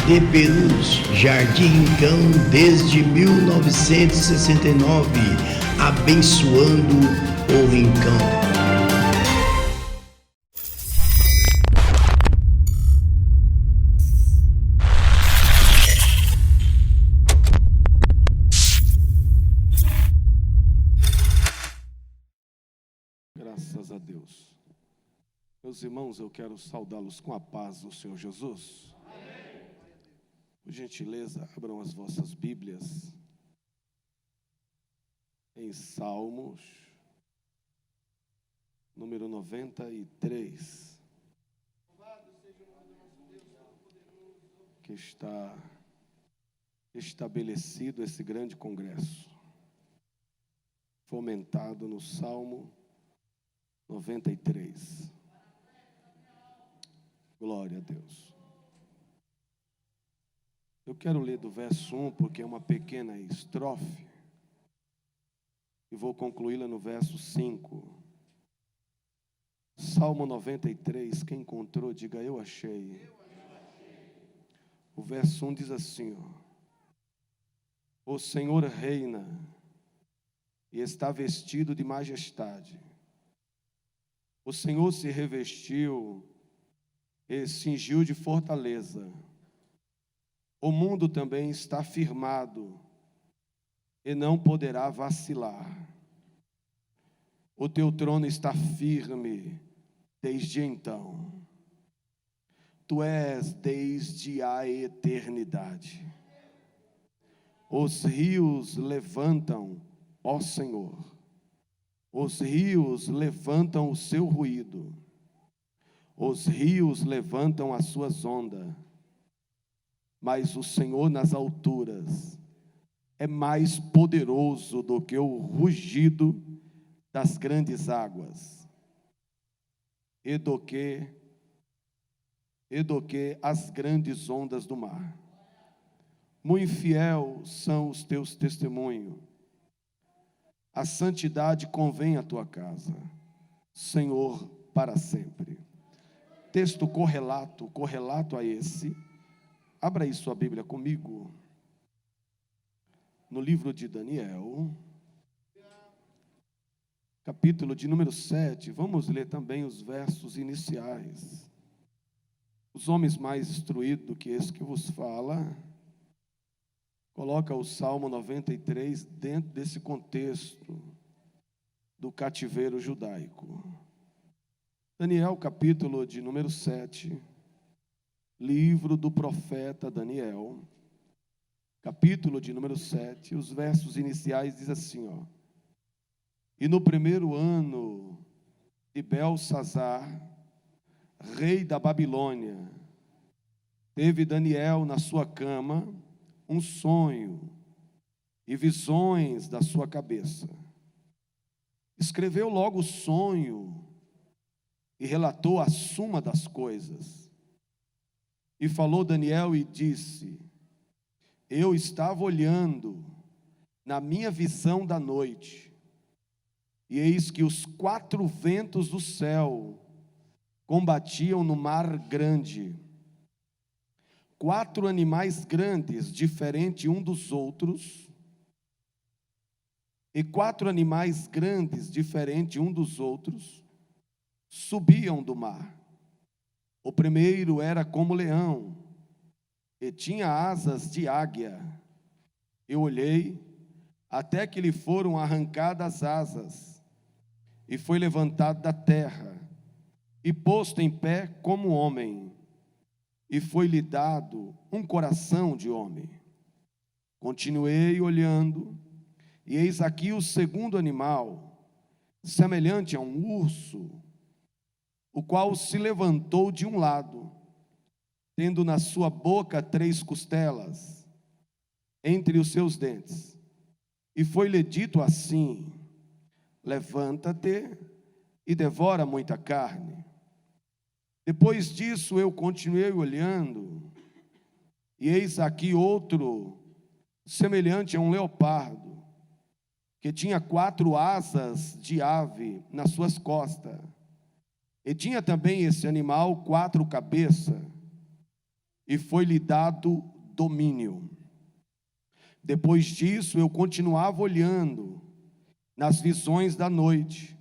de Perus, Jardim Rincão, desde 1969, abençoando o Rincão. Graças a Deus. Meus irmãos, eu quero saudá-los com a paz do Senhor Jesus. Amém. Por gentileza, abram as vossas Bíblias em Salmos, número 93, que está estabelecido esse grande congresso, fomentado no Salmo 93. Glória a Deus. Eu quero ler do verso 1, porque é uma pequena estrofe, e vou concluí-la no verso 5. Salmo 93, quem encontrou, diga: eu achei. O verso 1 diz assim: o Senhor reina e está vestido de majestade. O Senhor se revestiu e cingiu de fortaleza. O mundo também está firmado e não poderá vacilar. O teu trono está firme desde então. Tu és desde a eternidade. Os rios levantam, ó Senhor. Os rios levantam o seu ruído. Os rios levantam as suas ondas, mas o Senhor nas alturas é mais poderoso do que o rugido das grandes águas e do que as grandes ondas do mar. Muito fiel são os teus testemunhos, a santidade convém à tua casa, Senhor, para sempre. Texto correlato a esse. Abra aí sua Bíblia comigo. No livro de Daniel, capítulo de número 7. Vamos ler também os versos iniciais. Os homens mais instruídos do que esse que vos fala, coloca o Salmo 93 dentro desse contexto do cativeiro judaico. Daniel, capítulo de número 7, livro do profeta Daniel, capítulo de número 7, os versos iniciais diz assim, e no primeiro ano de Belsazar, rei da Babilônia, teve Daniel na sua cama um sonho e visões da sua cabeça. Escreveu logo o sonho e relatou a suma das coisas. E falou Daniel e disse: eu estava olhando na minha visão da noite, e eis que os 4 ventos do céu combatiam no mar grande. 4 animais grandes, diferentes um dos outros, e 4 animais grandes, diferentes um dos outros, subiam do mar. O primeiro era como leão, e tinha asas de águia. Eu olhei, até que lhe foram arrancadas as asas, e foi levantado da terra, e posto em pé como homem, e foi-lhe dado um coração de homem. Continuei olhando, e eis aqui o segundo animal, semelhante a um urso, o qual se levantou de um lado, tendo na sua boca 3 costelas, entre os seus dentes. E foi-lhe dito assim: levanta-te e devora muita carne. Depois disso eu continuei olhando, e eis aqui outro, semelhante a um leopardo, que tinha 4 asas de ave nas suas costas. E tinha também esse animal 4 cabeças, e foi-lhe dado domínio. Depois disso, eu continuava olhando nas visões da noite,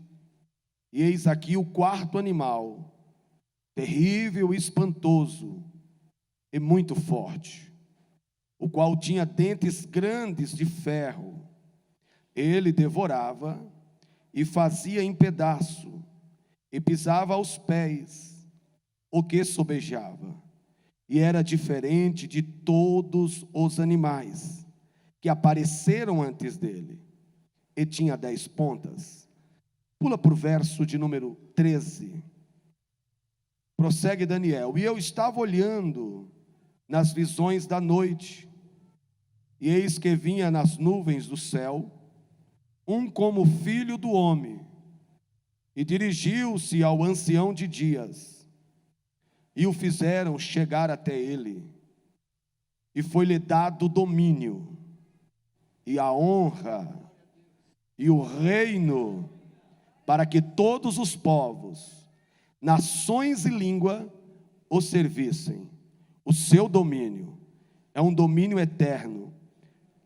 e eis aqui o quarto animal, terrível e espantoso, e muito forte, o qual tinha dentes grandes de ferro. Ele devorava e fazia em pedaço, e pisava aos pés o que sobejava, e era diferente de todos os animais que apareceram antes dele, e tinha 10 pontas. Pula para o verso de número 13. Prossegue Daniel: e eu estava olhando nas visões da noite, e eis que vinha nas nuvens do céu um como filho do homem, e dirigiu-se ao ancião de dias, e o fizeram chegar até ele, e foi-lhe dado domínio, e a honra, e o reino, para que todos os povos, nações e língua o servissem. O seu domínio é um domínio eterno,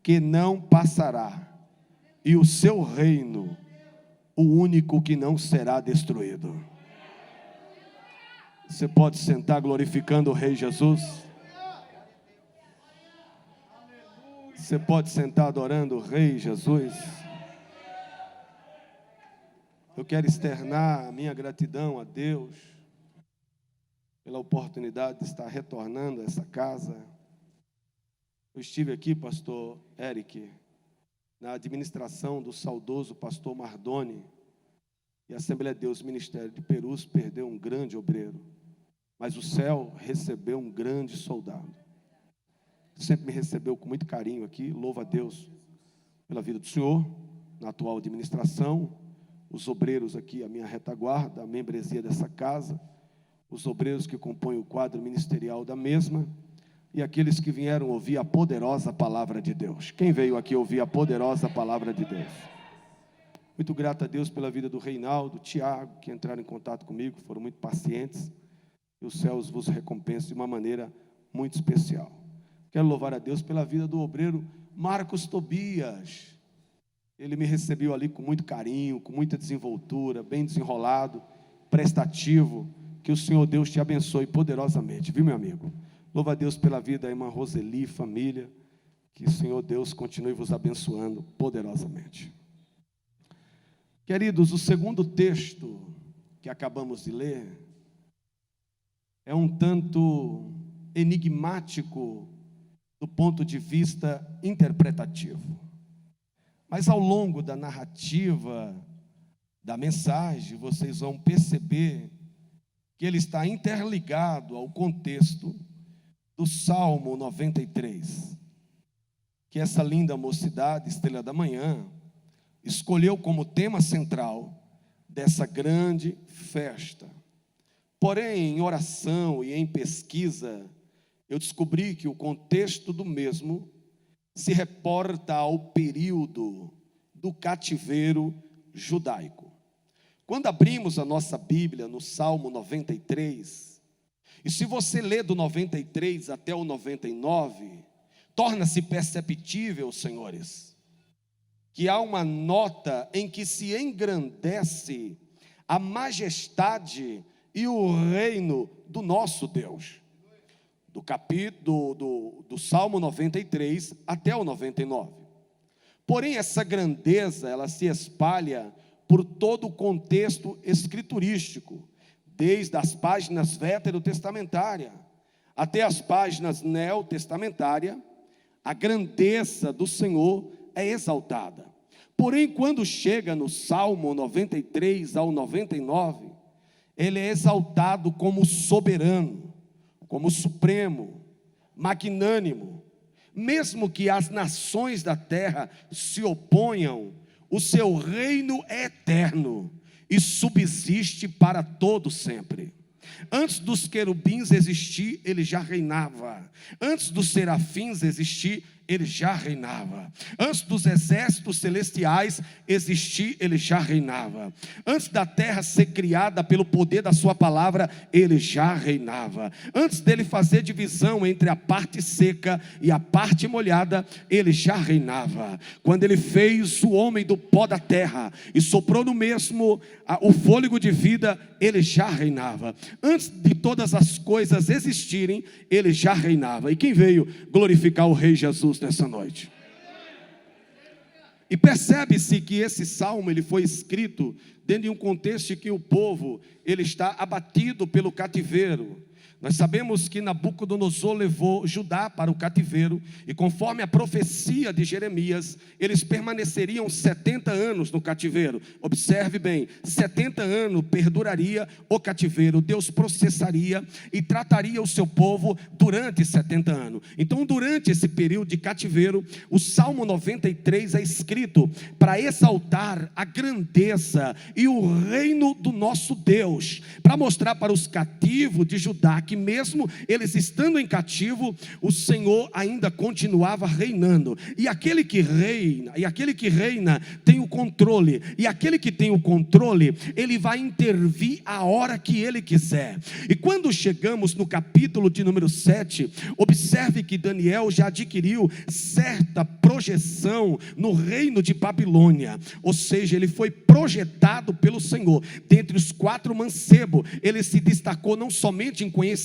que não passará, e o seu reino, o único que não será destruído. Você pode sentar glorificando o Rei Jesus? Você pode sentar adorando o Rei Jesus? Eu quero externar a minha gratidão a Deus pela oportunidade de estar retornando a essa casa. Eu estive aqui, pastor Eric, na administração do saudoso pastor Mardoni, e a Assembleia de Deus Ministério de Perus perdeu um grande obreiro, mas o céu recebeu um grande soldado. Sempre me recebeu com muito carinho aqui. Louvo a Deus pela vida do senhor, na atual administração, os obreiros aqui, a minha retaguarda, a membresia dessa casa, os obreiros que compõem o quadro ministerial da mesma, e aqueles que vieram ouvir a poderosa palavra de Deus. Quem veio aqui ouvir a poderosa palavra de Deus? Muito grato a Deus pela vida do Reinaldo, Tiago, que entraram em contato comigo, foram muito pacientes, e os céus vos recompensam de uma maneira muito especial. Quero louvar a Deus pela vida do obreiro Marcos Tobias. Ele me recebeu ali com muito carinho, com muita desenvoltura, bem desenrolado, prestativo. Que o Senhor Deus te abençoe poderosamente, viu, meu amigo? Louva a Deus pela vida da irmã Roseli, família. Que o Senhor Deus continue vos abençoando poderosamente. Queridos, o segundo texto que acabamos de ler é um tanto enigmático do ponto de vista interpretativo. Mas ao longo da narrativa, da mensagem, vocês vão perceber que ele está interligado ao contexto do Salmo 93, que essa linda mocidade, estrela da manhã, escolheu como tema central dessa grande festa. Porém, em oração e em pesquisa, eu descobri que o contexto do mesmo se reporta ao período do cativeiro judaico. Quando abrimos a nossa Bíblia no Salmo 93, e se você ler do 93 até o 99, torna-se perceptível, senhores, que há uma nota em que se engrandece a majestade e o reino do nosso Deus. Do capítulo do Salmo 93 até o 99. Porém, essa grandeza, ela se espalha por todo o contexto escriturístico, desde as páginas veterotestamentárias até as páginas neotestamentárias. A grandeza do Senhor é exaltada. Porém, quando chega no Salmo 93 ao 99, ele é exaltado como soberano, como supremo, magnânimo. Mesmo que as nações da terra se oponham, o seu reino é eterno e subsiste para todo sempre. Antes dos querubins existir, ele já reinava. Antes dos serafins existir, ele já reinava. Antes dos exércitos celestiais existir, ele já reinava. Antes da terra ser criada pelo poder da sua palavra, ele já reinava. Antes dele fazer divisão entre a parte seca e a parte molhada, ele já reinava. Quando ele fez o homem do pó da terra e soprou no mesmo o fôlego de vida, ele já reinava. Antes de todas as coisas existirem, ele já reinava. E quem veio glorificar o Rei Jesus nessa noite? E percebe-se que esse salmo ele foi escrito dentro de um contexto em que o povo ele está abatido pelo cativeiro. Nós sabemos que Nabucodonosor levou Judá para o cativeiro, e conforme a profecia de Jeremias, eles permaneceriam 70 anos no cativeiro. Observe bem, 70 anos perduraria o cativeiro. Deus processaria e trataria o seu povo durante 70 anos. Então, durante esse período de cativeiro, o Salmo 93 é escrito para exaltar a grandeza e o reino do nosso Deus, para mostrar para os cativos de Judá que mesmo eles estando em cativo, o Senhor ainda continuava reinando. E aquele que reina tem o controle. E aquele que tem o controle, ele vai intervir a hora que ele quiser. E quando chegamos no capítulo de número 7, observe que Daniel já adquiriu certa projeção no reino de Babilônia. Ou seja, ele foi projetado pelo Senhor. Dentre os 4 mancebos, ele se destacou não somente em conhecimento,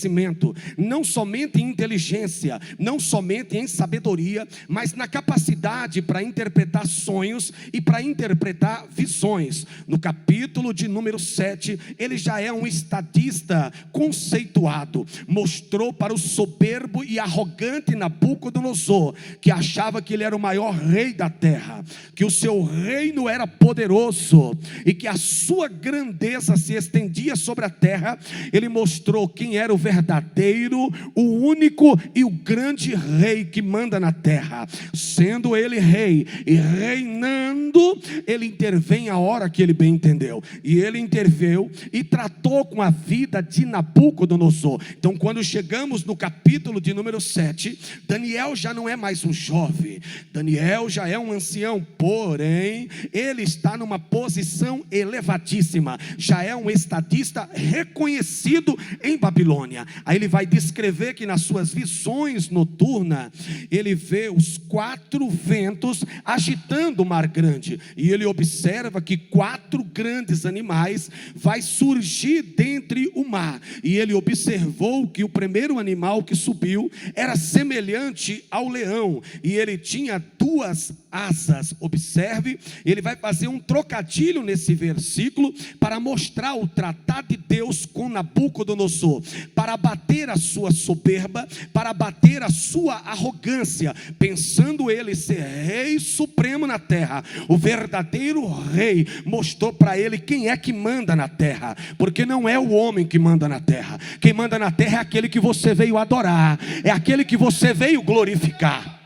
não somente em inteligência, não somente em sabedoria, mas na capacidade para interpretar sonhos e para interpretar visões. No capítulo de número 7, ele já é um estadista conceituado. Mostrou para o soberbo e arrogante Nabucodonosor, que achava que ele era o maior rei da terra, que o seu reino era poderoso e que a sua grandeza se estendia sobre a terra. Ele mostrou quem era o verdadeiro, o único e o grande rei que manda na terra. Sendo ele rei e reinando, ele intervém a hora que ele bem entendeu. E ele interveio e tratou com a vida de Nabucodonosor. Então, quando chegamos no capítulo de número 7, Daniel já não é mais um jovem, Daniel já é um ancião, porém ele está numa posição elevadíssima, já é um estadista reconhecido em Babilônia. Aí ele vai descrever que nas suas visões noturnas, ele vê os 4 ventos agitando o mar grande, e ele observa que 4 grandes animais vai surgir dentre o mar, e ele observou que o primeiro animal que subiu era semelhante ao leão, e ele tinha 2 asas. Observe, ele vai fazer um trocadilho nesse versículo para mostrar o tratado de Deus com Nabucodonosor, para bater a sua soberba, para bater a sua arrogância, pensando ele ser rei supremo na terra. O verdadeiro rei mostrou para ele quem é que manda na terra, porque não é o homem que manda na terra. Quem manda na terra é aquele que você veio adorar, é aquele que você veio glorificar.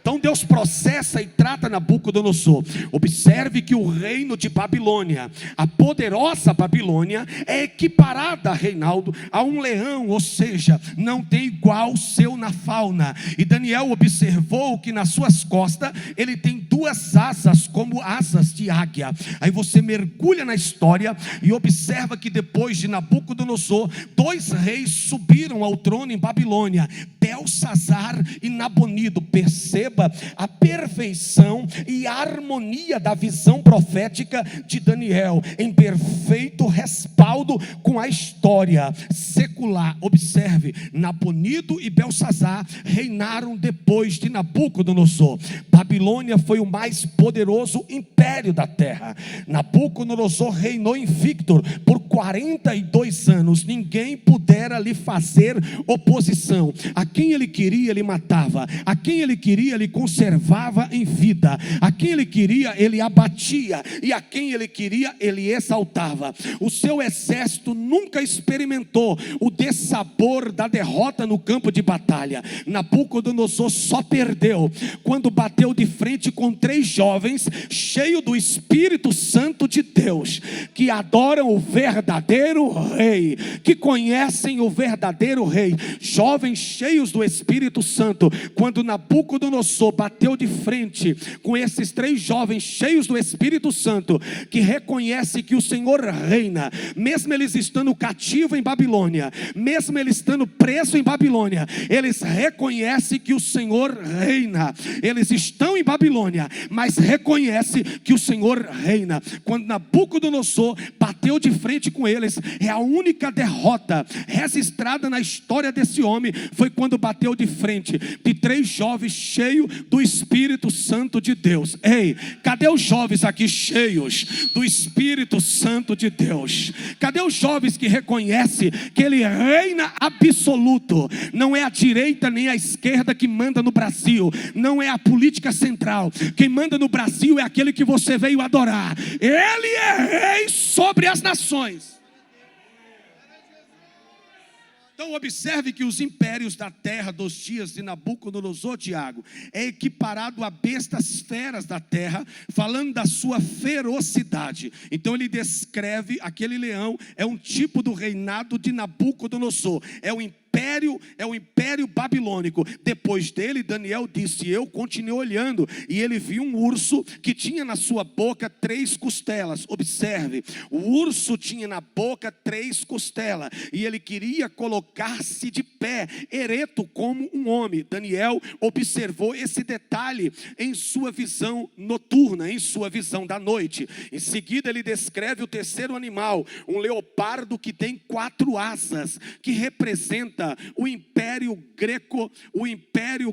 Então Deus processa e trata Nabucodonosor. Observe que o reino de Babilônia, a poderosa Babilônia, é equiparada, Reinaldo, a um leão, ou seja, não tem igual seu na fauna. E Daniel observou que nas suas costas ele tem 2 asas, como asas de águia. Aí você mergulha na história e observa que depois de Nabucodonosor, 2 reis subiram ao trono em Babilônia, Belsazar e Nabonido. Perceba a perfeição e a harmonia da visão profética de Daniel, em perfeito respaldo com a história secular. Observe, Nabonido e Belsazar reinaram depois de Nabucodonosor. Babilônia foi o mais poderoso império da terra. Nabucodonosor reinou invicto por 42 anos, ninguém pudera lhe fazer oposição. A quem ele queria, ele matava. A quem ele queria, ele conservava em vida. A quem ele queria, ele abatia. E a quem ele queria, ele exaltava. O seu exército nunca experimentou o dessabor da derrota no campo de batalha. Nabucodonosor só perdeu quando bateu de frente com 3 jovens cheios do Espírito Santo de Deus, que adoram o verdadeiro rei, que conhecem o verdadeiro rei. Jovens cheios cheios do Espírito Santo. Quando Nabucodonosor bateu de frente com esses 3 jovens cheios do Espírito Santo, que reconhece que o Senhor reina, mesmo eles estando cativos em Babilônia, mesmo eles estando presos em Babilônia, eles reconhecem que o Senhor reina. Eles estão em Babilônia, mas reconhecem que o Senhor reina. Quando Nabucodonosor bateu de frente com eles, é a única derrota registrada na história desse homem, foi quando bateu de frente de 3 jovens cheios do Espírito Santo de Deus. Ei, cadê os jovens aqui cheios do Espírito Santo de Deus? Cadê os jovens que reconhecem que Ele reina absoluto? Não é a direita nem a esquerda que manda no Brasil, não é a política central. Quem manda no Brasil é aquele que você veio adorar. Ele é rei sobre as nações. Então observe que os impérios da terra dos dias de Nabucodonosor, Tiago, é equiparado a bestas feras da terra, falando da sua ferocidade. Então ele descreve aquele leão, é um tipo do reinado de Nabucodonosor, é o império babilônico. Depois dele, Daniel disse: eu continuei olhando, e ele viu um urso que tinha na sua boca 3 costelas. Observe, o urso tinha na boca 3 costelas, e ele queria colocar-se de pé, ereto como um homem. Daniel observou esse detalhe em sua visão noturna, em sua visão da noite. Em seguida ele descreve o terceiro animal, um leopardo que tem 4 asas, que representa o império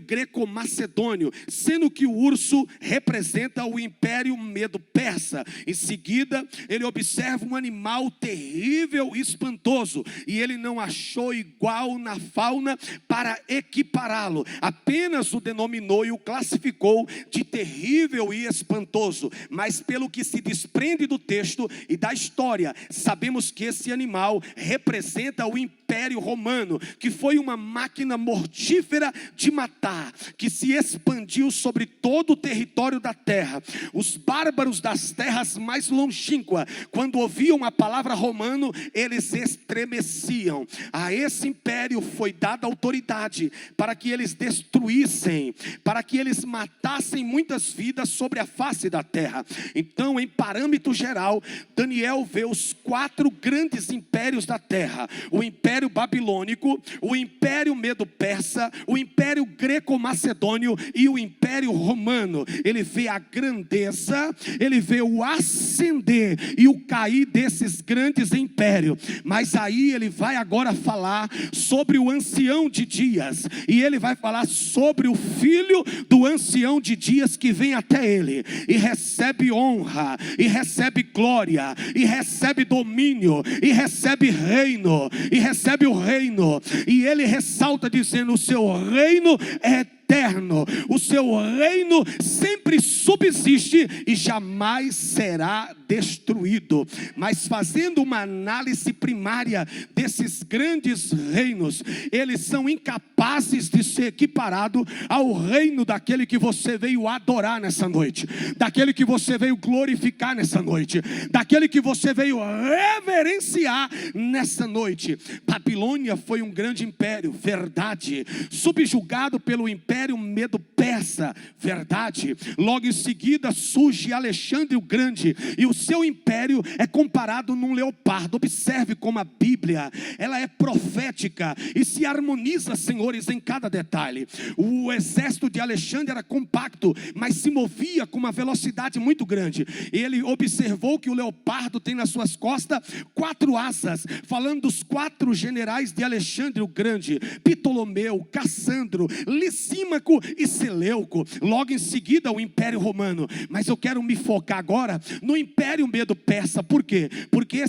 greco-macedônio, sendo que o urso representa o império medo-persa. Em seguida, ele observa um animal terrível e espantoso, e ele não achou igual na fauna para equipará-lo, apenas o denominou e o classificou de terrível e espantoso. Mas pelo que se desprende do texto e da história, sabemos que esse animal representa o Império Romano, que foi uma máquina mortífera de matar, que se expandiu sobre todo o território da terra. Os bárbaros das terras mais longínquas, quando ouviam a palavra romano, eles estremeciam. A esse império foi dada autoridade para que eles destruíssem, para que eles matassem muitas vidas sobre a face da terra. Então, em parâmetro geral, Daniel vê os 4 grandes impérios da terra: o Império Babilônico, o Império Medo-Persa, o Império Greco-Macedônio e o Império Romano. Ele vê a grandeza, ele vê o ascender e o cair desses grandes impérios. Mas aí ele vai agora falar sobre o ancião de dias, e ele vai falar sobre o filho do ancião de dias que vem até ele, e recebe honra, e recebe glória, e recebe domínio, e recebe reino, e recebe o reino. E ele ressalta dizendo: o seu reino é eterno, o seu reino sempre subsiste e jamais será destruído. Mas fazendo uma análise primária desses grandes reinos, eles são incapazes de ser equiparados ao reino daquele que você veio adorar nessa noite, daquele que você veio glorificar nessa noite, daquele que você veio reverenciar nessa noite. Babilônia foi um grande império, verdade, subjugado pelo império Medo-Persa, verdade. Logo em seguida surge Alexandre o Grande, e o seu império é comparado num leopardo. Observe como a Bíblia, ela é profética e se harmoniza, senhores, em cada detalhe. O exército de Alexandre era compacto, mas se movia com uma velocidade muito grande. Ele observou que o leopardo tem nas suas costas 4 asas, falando dos 4 generais de Alexandre o Grande: Ptolomeu, Cassandro, Licímaco e Seleuco. Logo em seguida o Império Romano. Mas eu quero me focar agora no Império Medo-Persa. Por quê? Porque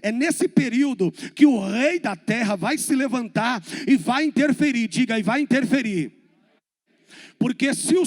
é nesse período que o rei da terra vai se levantar e vai interferir. Diga, e vai interferir. Porque se o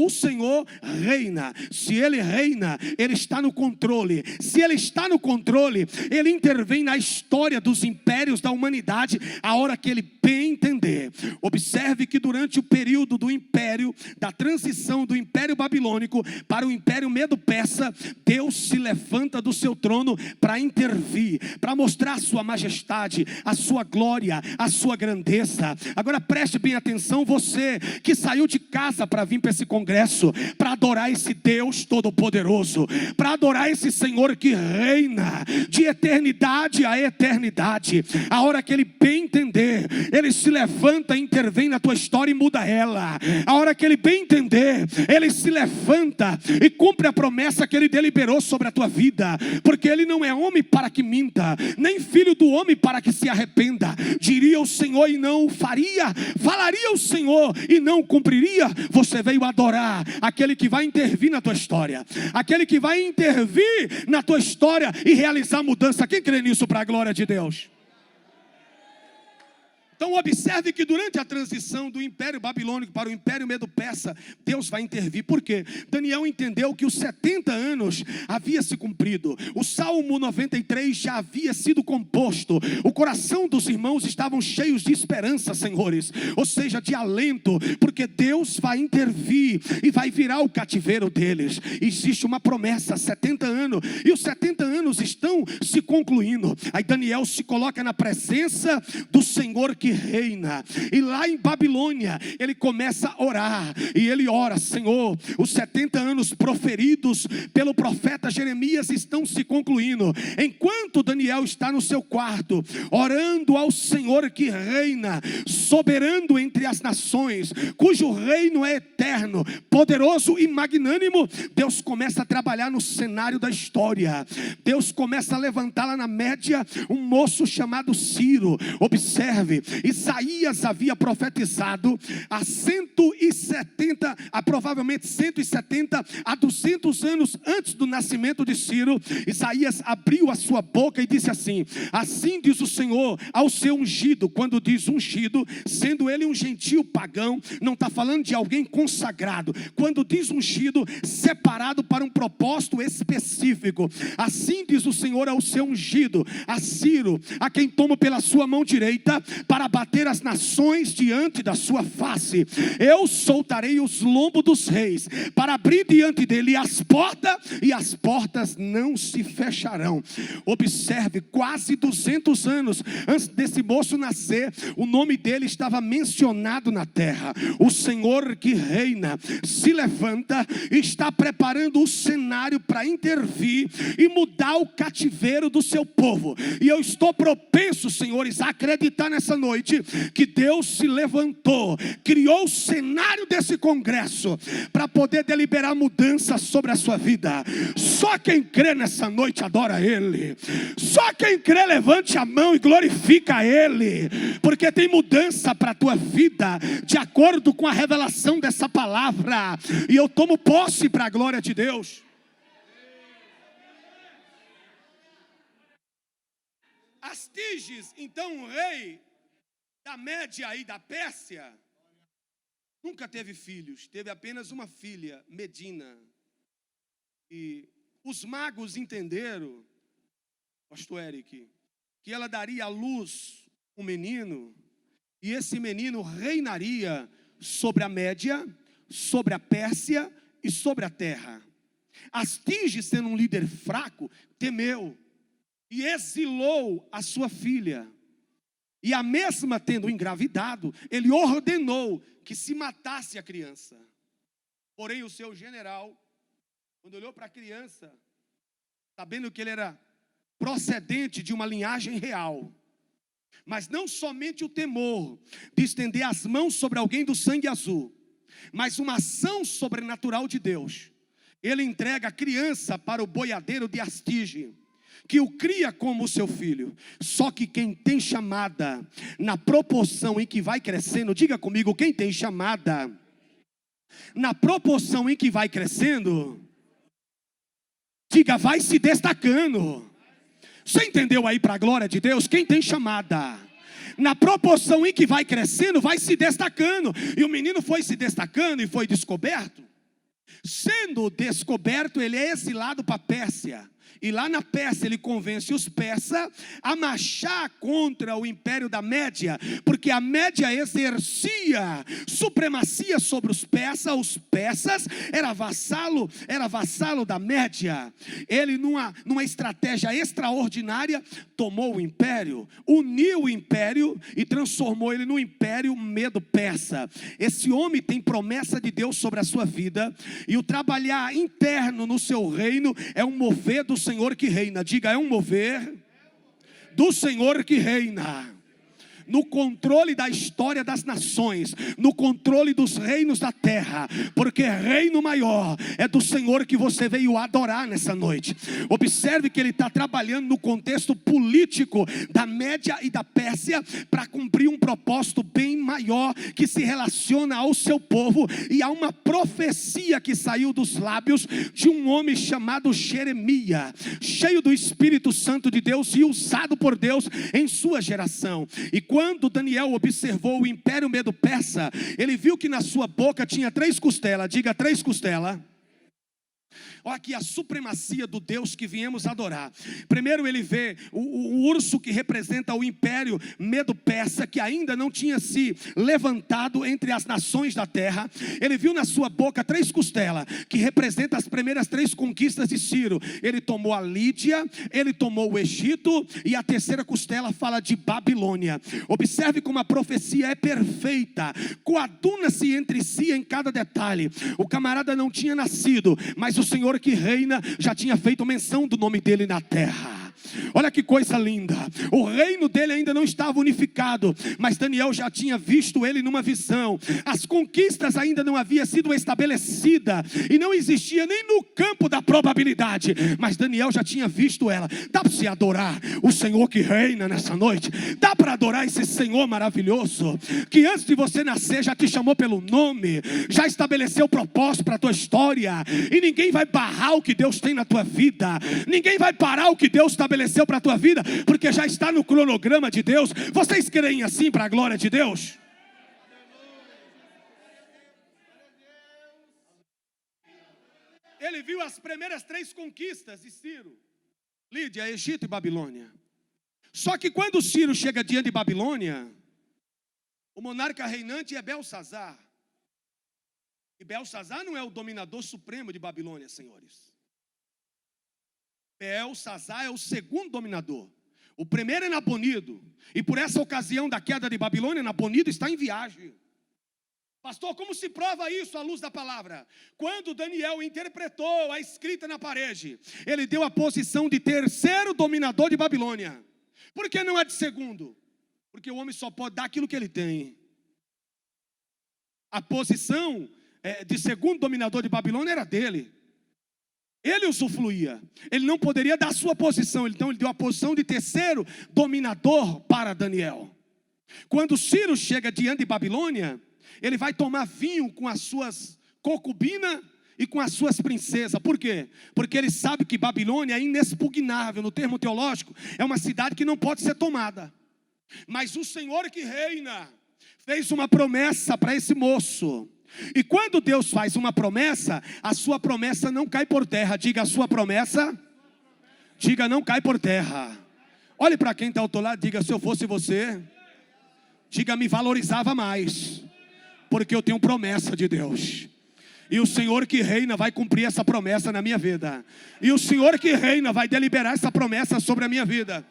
Senhor reina, se Ele reina, Ele está no controle. Se Ele está no controle, Ele intervém na história dos impérios da humanidade, a hora que Ele bem entender. entender. Observe que durante o período do império, da transição do império babilônico para o império medo-persa, Deus se levanta do seu trono para intervir, para mostrar a sua majestade, a sua glória, a sua grandeza. Agora preste bem atenção, você que saiu de casa para vir para esse congresso, para adorar esse Deus todo-poderoso, para adorar esse Senhor que reina de eternidade a eternidade. A hora que Ele bem entender, Ele se levanta, intervém na tua história e muda ela. A hora que Ele bem entender, Ele se levanta e cumpre a promessa que Ele deliberou sobre a tua vida, porque Ele não é homem para que minta, nem filho do homem para que se arrependa. Diria o Senhor e não o faria, falaria o Senhor e não cumpriria. Você veio adorar aquele que vai intervir na tua história, aquele que vai intervir na tua história e realizar mudança. Quem crê nisso para a glória de Deus? Então observe que durante a transição do Império Babilônico para o Império Medo-Persa, Deus vai intervir. Por quê? Daniel entendeu que os 70 anos havia se cumprido. O Salmo 93 já havia sido composto. O coração dos irmãos estavam cheios de esperança, senhores. Ou seja, de alento, porque Deus vai intervir e vai virar o cativeiro deles. Existe uma promessa, 70 anos. E os 70 anos estão se concluindo. Aí Daniel se coloca na presença do Senhor que reina, e lá em Babilônia ele começa a orar, e ele ora: Senhor, os 70 anos proferidos pelo profeta Jeremias estão se concluindo. Enquanto Daniel está no seu quarto, orando ao Senhor que reina, soberano entre as nações, cujo reino é eterno, poderoso e magnânimo, Deus começa a trabalhar no cenário da história. Deus começa a levantar lá na Média um moço chamado Ciro. Observe, Isaías havia profetizado há 170, provavelmente 170 a 200 anos antes do nascimento de Ciro. Isaías abriu a sua boca e disse assim: assim diz o Senhor ao seu ungido. Quando diz ungido, sendo ele um gentio pagão, não está falando de alguém consagrado. Quando diz ungido, separado para um propósito específico. Assim diz o Senhor ao seu ungido, a Ciro, a quem tomo pela sua mão direita para bater as nações diante da sua face. Eu soltarei os lombos dos reis para abrir diante dele as portas, e as portas não se fecharão. Observe, quase 200 anos antes desse moço nascer, o nome dele estava mencionado na terra. O Senhor que reina se levanta e está preparando o cenário para intervir e mudar o cativeiro do seu povo. E eu estou propenso, senhores, a acreditar nessa noite que Deus se levantou, criou o cenário desse congresso para poder deliberar mudança sobre a sua vida. Só quem crê nessa noite adora Ele. Só quem crê levante a mão e glorifica Ele, porque tem mudança para a tua vida de acordo com a revelação dessa palavra, e eu tomo posse para a glória de Deus. Astiges, então o rei da Média e da Pérsia, nunca teve filhos, teve apenas uma filha, Medina. E os magos entenderam, pastor Eric, que ela daria à luz um menino, e esse menino reinaria sobre a Média, sobre a Pérsia e sobre a terra. Astiges, sendo um líder fraco, temeu e exilou a sua filha. E a mesma tendo engravidado, ele ordenou que se matasse a criança. Porém o seu general, quando olhou para a criança, sabendo que ele era procedente de uma linhagem real, mas não somente o temor de estender as mãos sobre alguém do sangue azul, mas uma ação sobrenatural de Deus, ele entrega a criança para o boiadeiro de Astige, que o cria como seu filho. Só que quem tem chamada, na proporção em que vai crescendo, diga comigo, quem tem chamada, na proporção em que vai crescendo, diga, vai se destacando. Você entendeu aí para a glória de Deus? Quem tem chamada, na proporção em que vai crescendo, vai se destacando. E o menino foi se destacando e foi descoberto. Sendo descoberto, ele é exilado para a Pérsia. E lá na Pérsia ele convence os persas a marchar contra o império da Média, porque a Média exercia supremacia sobre os persas era vassalo da Média. Ele numa estratégia extraordinária tomou o império, uniu o império e transformou ele no império Medo-Persa. Esse homem tem promessa de Deus sobre a sua vida, e o trabalhar interno no seu reino é um mover do Senhor que reina. Diga, é um mover do Senhor que reina. No controle da história das nações, no controle dos reinos da terra, porque reino maior é do Senhor que você veio adorar nessa noite. Observe que ele está trabalhando no contexto político da Média e da Pérsia, para cumprir um propósito bem maior, que se relaciona ao seu povo, e há uma profecia que saiu dos lábios de um homem chamado Jeremias, cheio do Espírito Santo de Deus e usado por Deus em sua geração. E quando Daniel observou o império Medo-Persa, ele viu que na sua boca tinha 3 costelas. Diga, 3 costelas. Olha aqui a supremacia do Deus que viemos adorar. Primeiro ele vê o urso que representa o império Medo-Persa, que ainda não tinha se levantado entre as nações da terra. Ele viu na sua boca 3 costelas, que representam as primeiras 3 conquistas de Ciro. Ele tomou a Lídia, ele tomou o Egito, e a terceira costela fala de Babilônia. Observe como a profecia é perfeita, coaduna-se entre si em cada detalhe. O camarada não tinha nascido, mas o Senhor que reina já tinha feito menção do nome dele na terra. Olha que coisa linda. O reino dele ainda não estava unificado, mas Daniel já tinha visto ele numa visão. As conquistas ainda não haviam sido estabelecidas, e não existia nem no campo da probabilidade, mas Daniel já tinha visto ela. Dá para você adorar o Senhor que reina nessa noite? Dá para adorar esse Senhor maravilhoso, que antes de você nascer já te chamou pelo nome, já estabeleceu propósito para a tua história, e ninguém vai barrar o que Deus tem na tua vida, ninguém vai parar o que Deus estabeleceu para a tua vida, porque já está no cronograma de Deus. Vocês creem assim para a glória de Deus? Ele viu as primeiras 3 conquistas de Ciro: Lídia, Egito e Babilônia. Só que quando Ciro chega diante de Babilônia, o monarca reinante é Belsazar. E Belsazar não é o dominador supremo de Babilônia, senhores. Belsazar é o segundo dominador. O primeiro é Nabonido. E por essa ocasião da queda de Babilônia, Nabonido está em viagem. Pastor, como se prova isso à luz da palavra? Quando Daniel interpretou a escrita na parede, ele deu a posição de terceiro dominador de Babilônia. Por que não é de segundo? Porque o homem só pode dar aquilo que ele tem. A posição de segundo dominador de Babilônia era dele. Ele usufruía, ele não poderia dar a sua posição, então ele deu a posição de terceiro dominador para Daniel. Quando Ciro chega diante de Babilônia, ele vai tomar vinho com as suas concubinas e com as suas princesas. Por quê? Porque ele sabe que Babilônia é inexpugnável. No termo teológico, é uma cidade que não pode ser tomada. Mas o Senhor que reina fez uma promessa para esse moço. E quando Deus faz uma promessa, a sua promessa não cai por terra. Diga, a sua promessa, diga, não cai por terra. Olhe para quem está ao teu lado, diga, se eu fosse você, diga, me valorizava mais, porque eu tenho promessa de Deus. E o Senhor que reina vai cumprir essa promessa na minha vida. E o Senhor que reina vai deliberar essa promessa sobre a minha vida.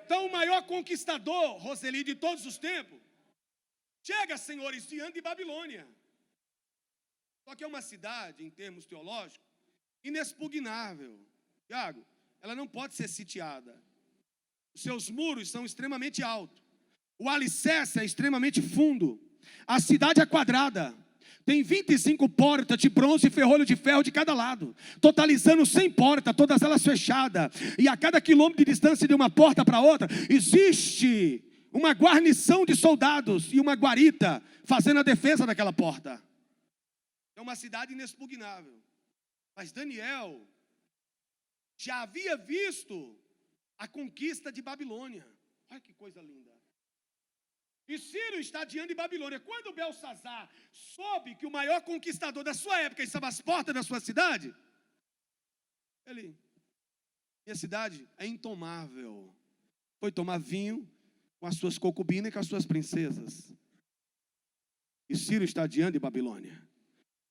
Então o maior conquistador, Roseli, de todos os tempos, chega, senhores, diante de Babilônia. Só que é uma cidade, em termos teológicos, inexpugnável. Tiago, ela não pode ser sitiada. Os seus muros são extremamente altos. O alicerce é extremamente fundo. A cidade é quadrada. Tem 25 portas de bronze e ferrolho de ferro de cada lado, totalizando 100 portas, todas elas fechadas. E a cada quilômetro de distância de uma porta para outra, existe uma guarnição de soldados e uma guarita fazendo a defesa daquela porta. É uma cidade inexpugnável. Mas Daniel já havia visto a conquista de Babilônia. Olha que coisa linda. E Ciro está diante de Babilônia. Quando Belsazar soube que o maior conquistador da sua época estava às portas da sua cidade, Ali. E a cidade é intomável. Foi tomar vinho com as suas concubinas e com as suas princesas. E Ciro está diante de Babilônia,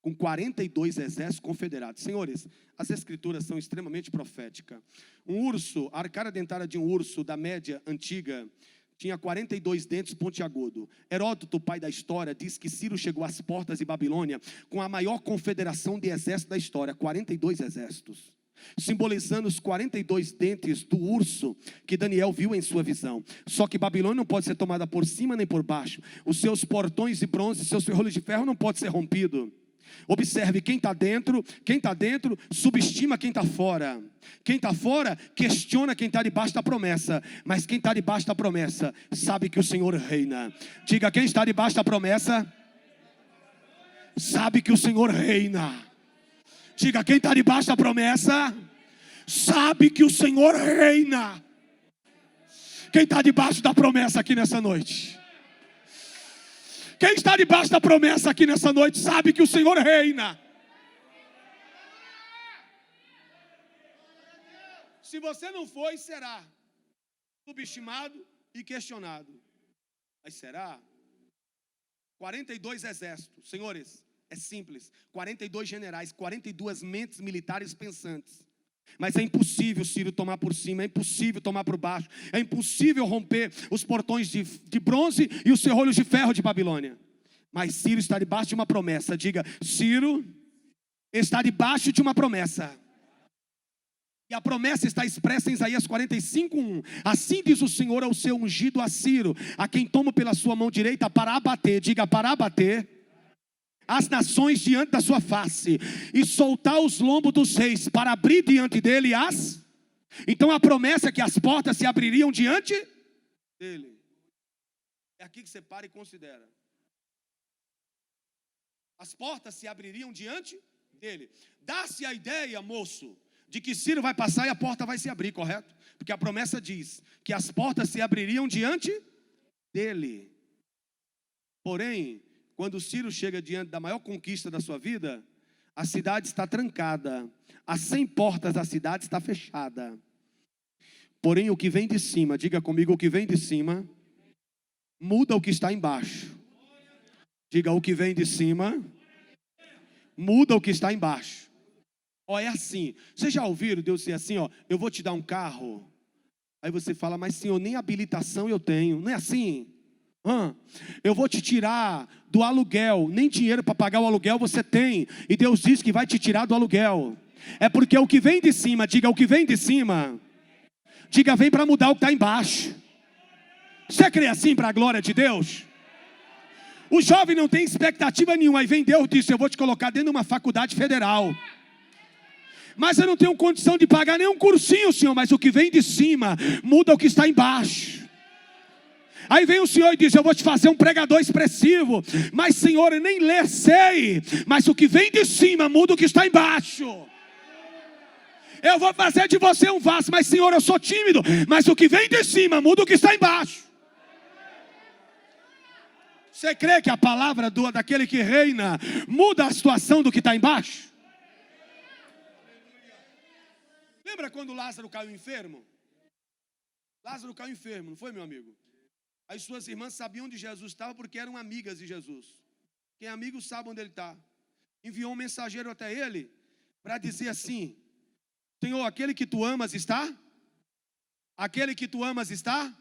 com 42 exércitos confederados. Senhores, as escrituras são extremamente proféticas. Um urso, a arcada dentária de um urso da Média antiga, tinha 42 dentes pontiagudos. Heródoto, pai da história, diz que Ciro chegou às portas de Babilônia com a maior confederação de exércitos da história, 42 exércitos. Simbolizando os 42 dentes do urso que Daniel viu em sua visão. Só que Babilônia não pode ser tomada por cima nem por baixo. Os seus portões de bronze, seus ferrolhos de ferro não podem ser rompidos. Observe, quem está dentro subestima quem está fora. Quem está fora questiona quem está debaixo da promessa. Mas quem está debaixo da promessa sabe que o Senhor reina. Diga, quem está debaixo da promessa sabe que o Senhor reina. Diga, quem está debaixo da promessa sabe que o Senhor reina. Quem está debaixo da promessa aqui nessa noite? Quem está debaixo da promessa aqui nessa noite sabe que o Senhor reina. Se você não foi, será subestimado e questionado. Mas será? 42 exércitos, senhores, é simples. 42 generais, 42 mentes militares pensantes. Mas é impossível Ciro tomar por cima, é impossível tomar por baixo, é impossível romper os portões de bronze e os ferrolhos de ferro de Babilônia. Mas Ciro está debaixo de uma promessa. Diga, Ciro está debaixo de uma promessa. E a promessa está expressa em Isaías 45:1. Assim diz o Senhor ao seu ungido, a Ciro, a quem tomo pela sua mão direita para abater, diga, para abater as nações diante da sua face, e soltar os lombos dos reis, para abrir diante dele as... Então a promessa é que as portas se abririam diante dele. É aqui que você para e considera. As portas se abririam diante dele. Dá-se a ideia, moço, de que Ciro vai passar e a porta vai se abrir, correto? Porque a promessa diz que as portas se abririam diante dele. Porém, quando Ciro chega diante da maior conquista da sua vida, a cidade está trancada. As 100 portas da cidade está fechada. Porém, o que vem de cima, diga comigo, o que vem de cima, muda o que está embaixo. Diga, o que vem de cima, muda o que está embaixo. Ó, é assim. Vocês já ouviram Deus dizer assim, ó, eu vou te dar um carro. Aí você fala, mas Senhor, nem habilitação eu tenho. Não é assim? Eu vou te tirar do aluguel, nem dinheiro para pagar o aluguel você tem, e Deus diz que vai te tirar do aluguel. É porque o que vem de cima, diga, o que vem de cima, diga, vem para mudar o que está embaixo. Você crê assim para a glória de Deus? O jovem não tem expectativa nenhuma, aí vem Deus e diz, eu vou te colocar dentro de uma faculdade federal, mas eu não tenho condição de pagar nenhum cursinho, Senhor, mas o que vem de cima muda o que está embaixo. Aí vem o Senhor e diz, eu vou te fazer um pregador expressivo, mas Senhor, eu nem ler sei, mas o que vem de cima muda o que está embaixo. Eu vou fazer de você um vaso, mas Senhor, eu sou tímido, mas o que vem de cima muda o que está embaixo. Você crê que a palavra daquele que reina muda a situação do que está embaixo? Lembra quando Lázaro caiu enfermo? Lázaro caiu enfermo, não foi, meu amigo? As suas irmãs sabiam onde Jesus estava porque eram amigas de Jesus. Quem é amigo sabe onde ele está. Enviou um mensageiro até ele para dizer assim, Senhor, aquele que tu amas está? Aquele que tu amas está?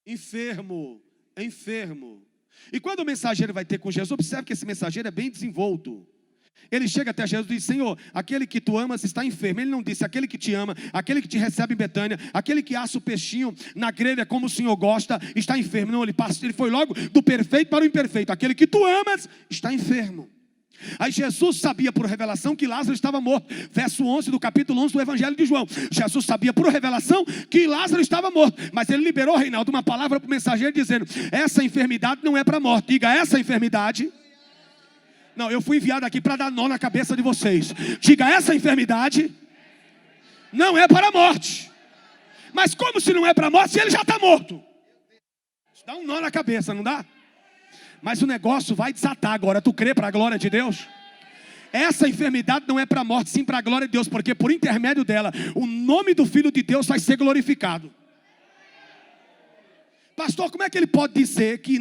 Enfermo, enfermo. E quando o mensageiro vai ter com Jesus, observe que esse mensageiro é bem desenvolto. Ele chega até Jesus e diz, Senhor, aquele que tu amas está enfermo. Ele não disse, aquele que te ama, aquele que te recebe em Betânia, aquele que assa o peixinho na grelha como o Senhor gosta, está enfermo. Não, ele foi logo do perfeito para o imperfeito. Aquele que tu amas está enfermo. Aí Jesus sabia por revelação que Lázaro estava morto. Verso 11 do capítulo 11 do Evangelho de João. Jesus sabia por revelação que Lázaro estava morto. Mas ele liberou, Reinaldo, uma palavra para o mensageiro dizendo, essa enfermidade não é para a morte. Diga, essa enfermidade... Não, eu fui enviado aqui para dar nó na cabeça de vocês. Diga, essa enfermidade não é para a morte. Mas como se não é para a morte, se ele já está morto? Isso dá um nó na cabeça, não dá? Mas o negócio vai desatar agora. Tu crê para a glória de Deus? Essa enfermidade não é para a morte, sim para a glória de Deus, porque por intermédio dela, o nome do Filho de Deus vai ser glorificado. Pastor, como é que ele pode dizer que,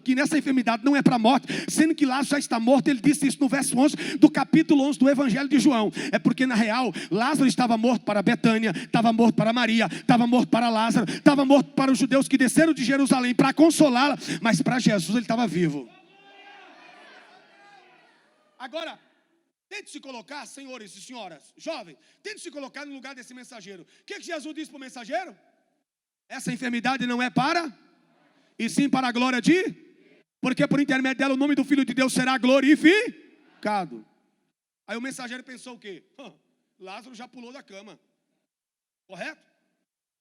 que nessa enfermidade não é para a morte, sendo que Lázaro já está morto? Ele disse isso no verso 11 do capítulo 11 do Evangelho de João. É porque na real, Lázaro estava morto para Betânia, estava morto para Maria, estava morto para Lázaro, estava morto para os judeus que desceram de Jerusalém para consolá-la, mas para Jesus ele estava vivo. Agora, tente se colocar, senhores e senhoras, jovens, tente se colocar no lugar desse mensageiro. O que Jesus disse para o mensageiro? Essa enfermidade não é para, e sim para a glória de, porque por intermédio dela o nome do Filho de Deus será glorificado. Aí o mensageiro pensou o quê? Lázaro já pulou da cama, correto?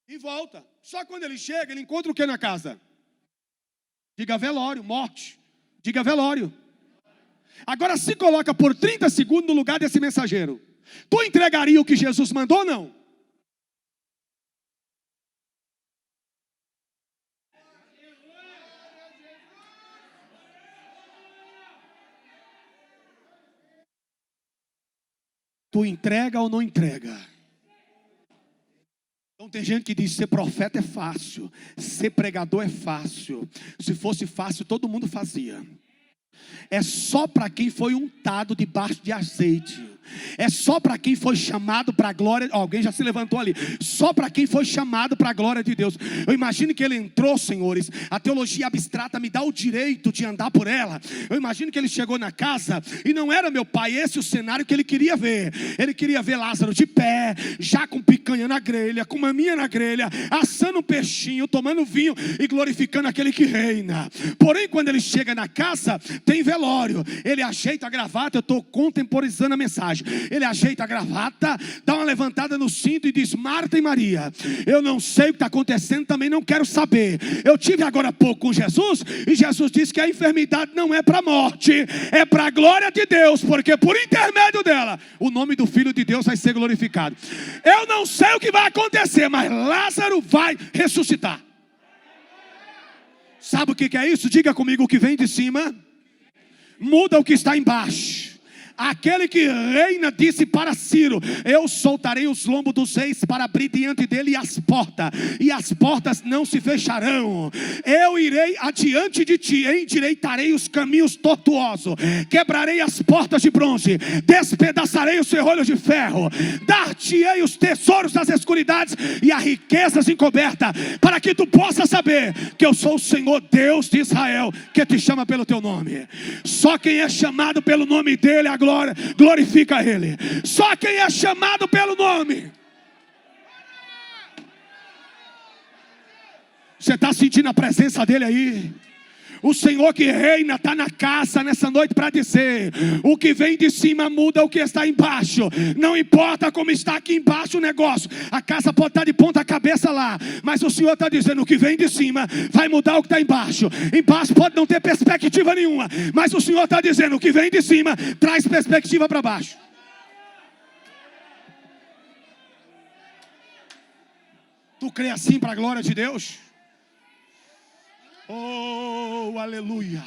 E volta. Só quando ele chega, ele encontra o que na casa? Diga velório, morte. Diga velório. Agora se coloca por 30 segundos no lugar desse mensageiro. Tu entregaria o que Jesus mandou ou não? Tu entrega ou não entrega? Então tem gente que diz, ser profeta é fácil, ser pregador é fácil. Se fosse fácil, todo mundo fazia. É só para quem foi untado debaixo de azeite. É só para quem foi chamado para a glória. Alguém já se levantou ali. Só para quem foi chamado para a glória de Deus. Eu imagino que ele entrou, senhores. A teologia abstrata me dá o direito de andar por ela. Eu imagino que ele chegou na casa e não era, meu pai, esse o cenário que ele queria ver. Ele queria ver Lázaro de pé, já com picanha na grelha, com maminha na grelha, assando um peixinho, tomando vinho e glorificando aquele que reina. Porém, quando ele chega na casa, tem velório. Ele ajeita a gravata. Eu estou contemporizando a mensagem. Ele ajeita a gravata, dá uma levantada no cinto e diz, Marta e Maria, eu não sei o que está acontecendo, também não quero saber. Eu tive agora há pouco com Jesus, e Jesus disse que a enfermidade não é para a morte, é para a glória de Deus, porque por intermédio dela, o nome do Filho de Deus vai ser glorificado. Eu não sei o que vai acontecer, mas Lázaro vai ressuscitar. Sabe o que é isso? Diga comigo, o que vem de cima muda o que está embaixo. Aquele que reina disse para Ciro, eu soltarei os lombos dos reis para abrir diante dele e as portas não se fecharão. Eu irei adiante de ti, endireitarei os caminhos tortuosos, quebrarei as portas de bronze, despedaçarei os ferrolhos de ferro, dar-te-ei os tesouros das escuridades e as riquezas encobertas, para que tu possas saber que eu sou o Senhor Deus de Israel, que te chama pelo teu nome. Só quem é chamado pelo nome dele, a glória, glorifica ele. Só quem é chamado pelo nome. Você está sentindo a presença dele aí? O Senhor que reina está na casa nessa noite para dizer, o que vem de cima muda o que está embaixo. Não importa como está aqui embaixo o negócio, a casa pode estar de ponta cabeça lá, mas o Senhor está dizendo, o que vem de cima vai mudar o que está embaixo. Embaixo pode não ter perspectiva nenhuma, mas o Senhor está dizendo, o que vem de cima traz perspectiva para baixo. Tu crê assim para a glória de Deus? Oh, aleluia.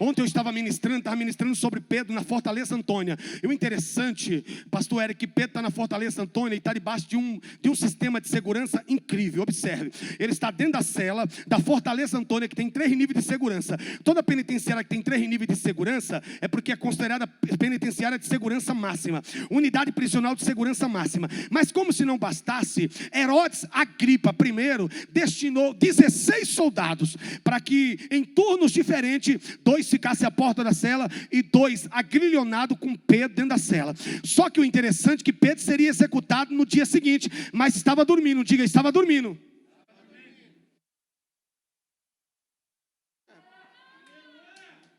Ontem eu estava ministrando sobre Pedro na Fortaleza Antônia. E o interessante, pastor Eric, que Pedro está na Fortaleza Antônia e está debaixo de um sistema de segurança incrível. Observe, ele está dentro da cela da Fortaleza Antônia, que tem 3 níveis de segurança. Toda penitenciária que tem 3 níveis de segurança é porque é considerada penitenciária de segurança máxima, unidade prisional de segurança máxima. Mas como se não bastasse, Herodes Agripa primeiro destinou 16 soldados para que em turnos diferentes, 2 ficassem à porta da cela e 2 agrilhonados com Pedro dentro da cela. Só que o interessante é que Pedro seria executado no dia seguinte, mas estava dormindo. Diga, estava dormindo.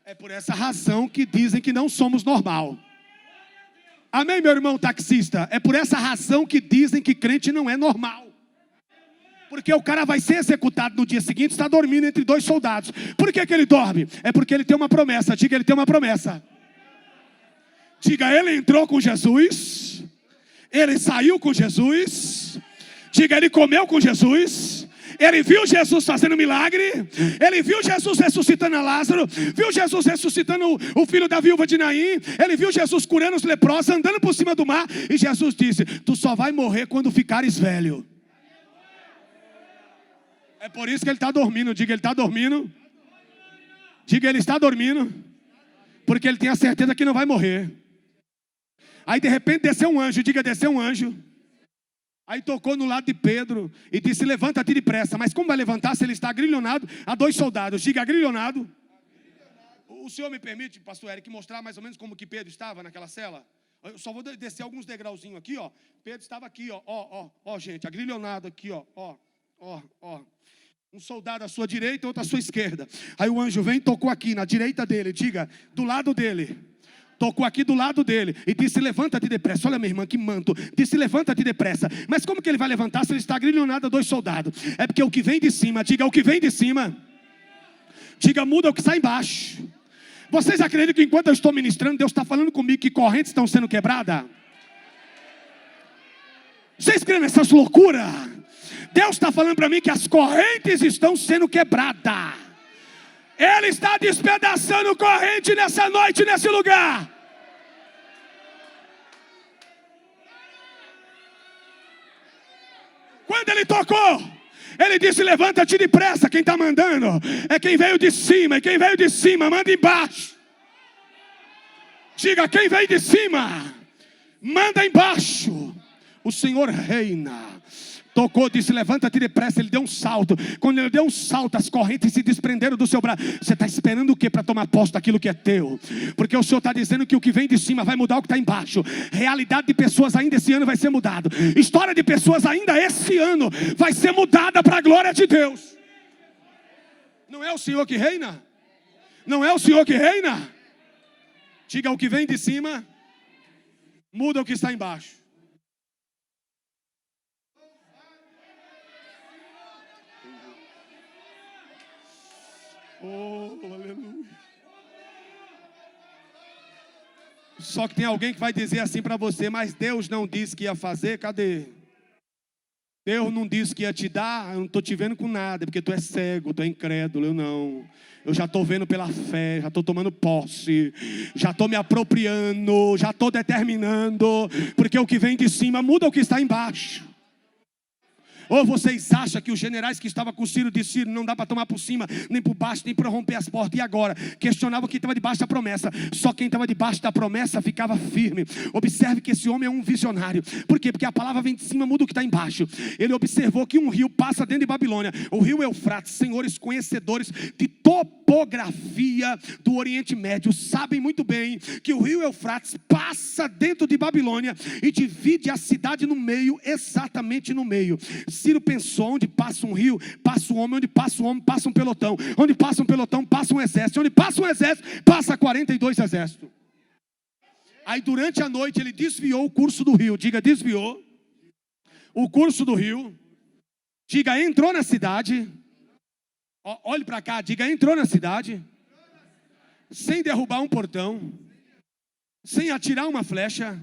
É por essa razão que dizem que não somos normal. Amém, meu irmão taxista? É por essa razão que dizem que crente não é normal. Porque o cara vai ser executado no dia seguinte, está dormindo entre 2 soldados. Por que ele dorme? É porque ele tem uma promessa. Diga, ele tem uma promessa. Diga, ele entrou com Jesus. Ele saiu com Jesus. Diga, ele comeu com Jesus. Ele viu Jesus fazendo milagre, ele viu Jesus ressuscitando a Lázaro, viu Jesus ressuscitando o filho da viúva de Naim, ele viu Jesus curando os leprosos, andando por cima do mar, e Jesus disse: tu só vai morrer quando ficares velho. É por isso que ele está dormindo. Diga, ele está dormindo. Diga, ele está dormindo, porque ele tem a certeza que não vai morrer. Aí de repente desceu um anjo. Diga, desceu um anjo. Aí tocou no lado de Pedro e disse: levanta-te depressa. Mas como vai levantar se ele está agrilhonado a 2 soldados? Diga, agrilhonado. O senhor me permite, pastor Eric, mostrar mais ou menos como que Pedro estava naquela cela? Eu só vou descer alguns degrauzinhos aqui, ó. Pedro estava aqui, ó, gente, agrilhonado aqui, ó. Um soldado à sua direita, outro à sua esquerda. Aí o anjo vem e tocou aqui na direita dele. Diga, do lado dele. Tocou aqui do lado dele e disse: levanta-te depressa. Olha, minha irmã, que manto. Disse: levanta-te depressa. Mas como que ele vai levantar se ele está agrilhonado a 2 soldados? É porque o que vem de cima, diga, o que vem de cima, diga, muda o que está embaixo. Vocês acreditam que enquanto eu estou ministrando, Deus está falando comigo que correntes estão sendo quebradas? Vocês creem nessas loucuras? Deus está falando para mim que as correntes estão sendo quebradas. Ele está despedaçando corrente nessa noite, nesse lugar. Quando ele tocou, ele disse: levanta-te depressa. Quem está mandando é quem veio de cima. E quem veio de cima, manda embaixo. Diga, quem veio de cima, manda embaixo. O Senhor reina. Tocou, disse: levanta-te depressa. Ele deu um salto. Quando ele deu um salto, as correntes se desprenderam do seu braço. Você está esperando o que para tomar posse daquilo que é teu? Porque o Senhor está dizendo que o que vem de cima vai mudar o que está embaixo. Realidade de pessoas ainda esse ano vai ser mudado. História de pessoas ainda esse ano vai ser mudada para a glória de Deus. Não é o Senhor que reina? Não é o Senhor que reina? Diga, o que vem de cima muda o que está embaixo. Oh, aleluia. Só que tem alguém que vai dizer assim para você: mas Deus não disse que ia fazer, cadê? Deus não disse que ia te dar, eu não estou te vendo com nada, porque tu é cego, tu é incrédulo. Eu não, eu já estou vendo pela fé, já estou tomando posse, já estou me apropriando, já estou determinando, porque o que vem de cima muda o que está embaixo. Ou vocês acham que os generais que estavam com Ciro disseram: não dá para tomar por cima, nem por baixo, nem para romper as portas? E agora? Questionavam quem estava debaixo da promessa. Só quem estava debaixo da promessa ficava firme. Observe que esse homem é um visionário. Por quê? Porque a palavra vem de cima, muda o que está embaixo. Ele observou que um rio passa dentro de Babilônia. O rio Eufrates. Senhores conhecedores de topografia do Oriente Médio sabem muito bem que o rio Eufrates passa dentro de Babilônia e divide a cidade no meio, exatamente no meio. Ciro pensou: onde passa um rio, passa um homem. Onde passa um homem, passa um pelotão. Onde passa um pelotão, passa um exército. Onde passa um exército, passa 42 exércitos. Aí durante a noite ele desviou o curso do rio. Diga, desviou o curso do rio. Diga, entrou na cidade. Olhe para cá, diga, entrou na cidade. Sem derrubar um portão, sem atirar uma flecha,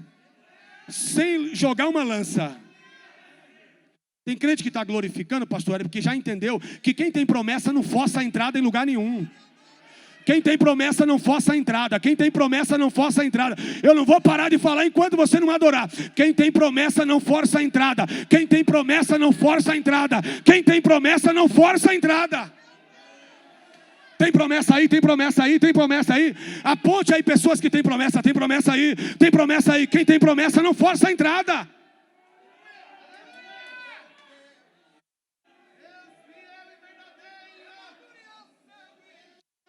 sem jogar uma lança. Tem crente que está glorificando, pastor, porque já entendeu que quem tem promessa não força a entrada em lugar nenhum. Quem tem promessa não força a entrada. Quem tem promessa não força a entrada. Eu não vou parar de falar enquanto você não adorar. Quem tem promessa não força a entrada. Quem tem promessa não força a entrada. Quem tem promessa não força a entrada. Tem promessa aí, tem promessa aí, tem promessa aí. Aponte aí pessoas que têm promessa, tem promessa aí, tem promessa aí. Quem tem promessa não força a entrada.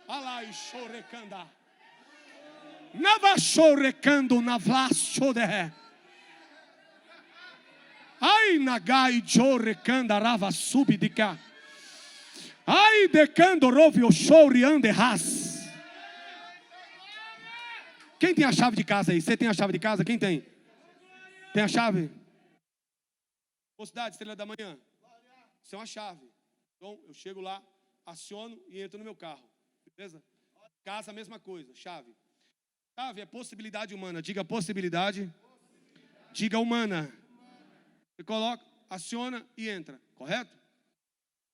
Alai chorecanda. Nava chorecando na vlachode. Ai nagai chorecanda rava subdica. Ai decando rovio chouriande ras. Quem tem a chave de casa aí? Você tem a chave de casa? Quem tem? Tem a chave? Mocidade, Estrela da Manhã. Isso é uma chave. Então eu chego lá, aciono e entro no meu carro. Beleza? Casa, a mesma coisa, chave. Chave é possibilidade humana. Diga possibilidade. Diga humana. Você coloca, aciona e entra. Correto?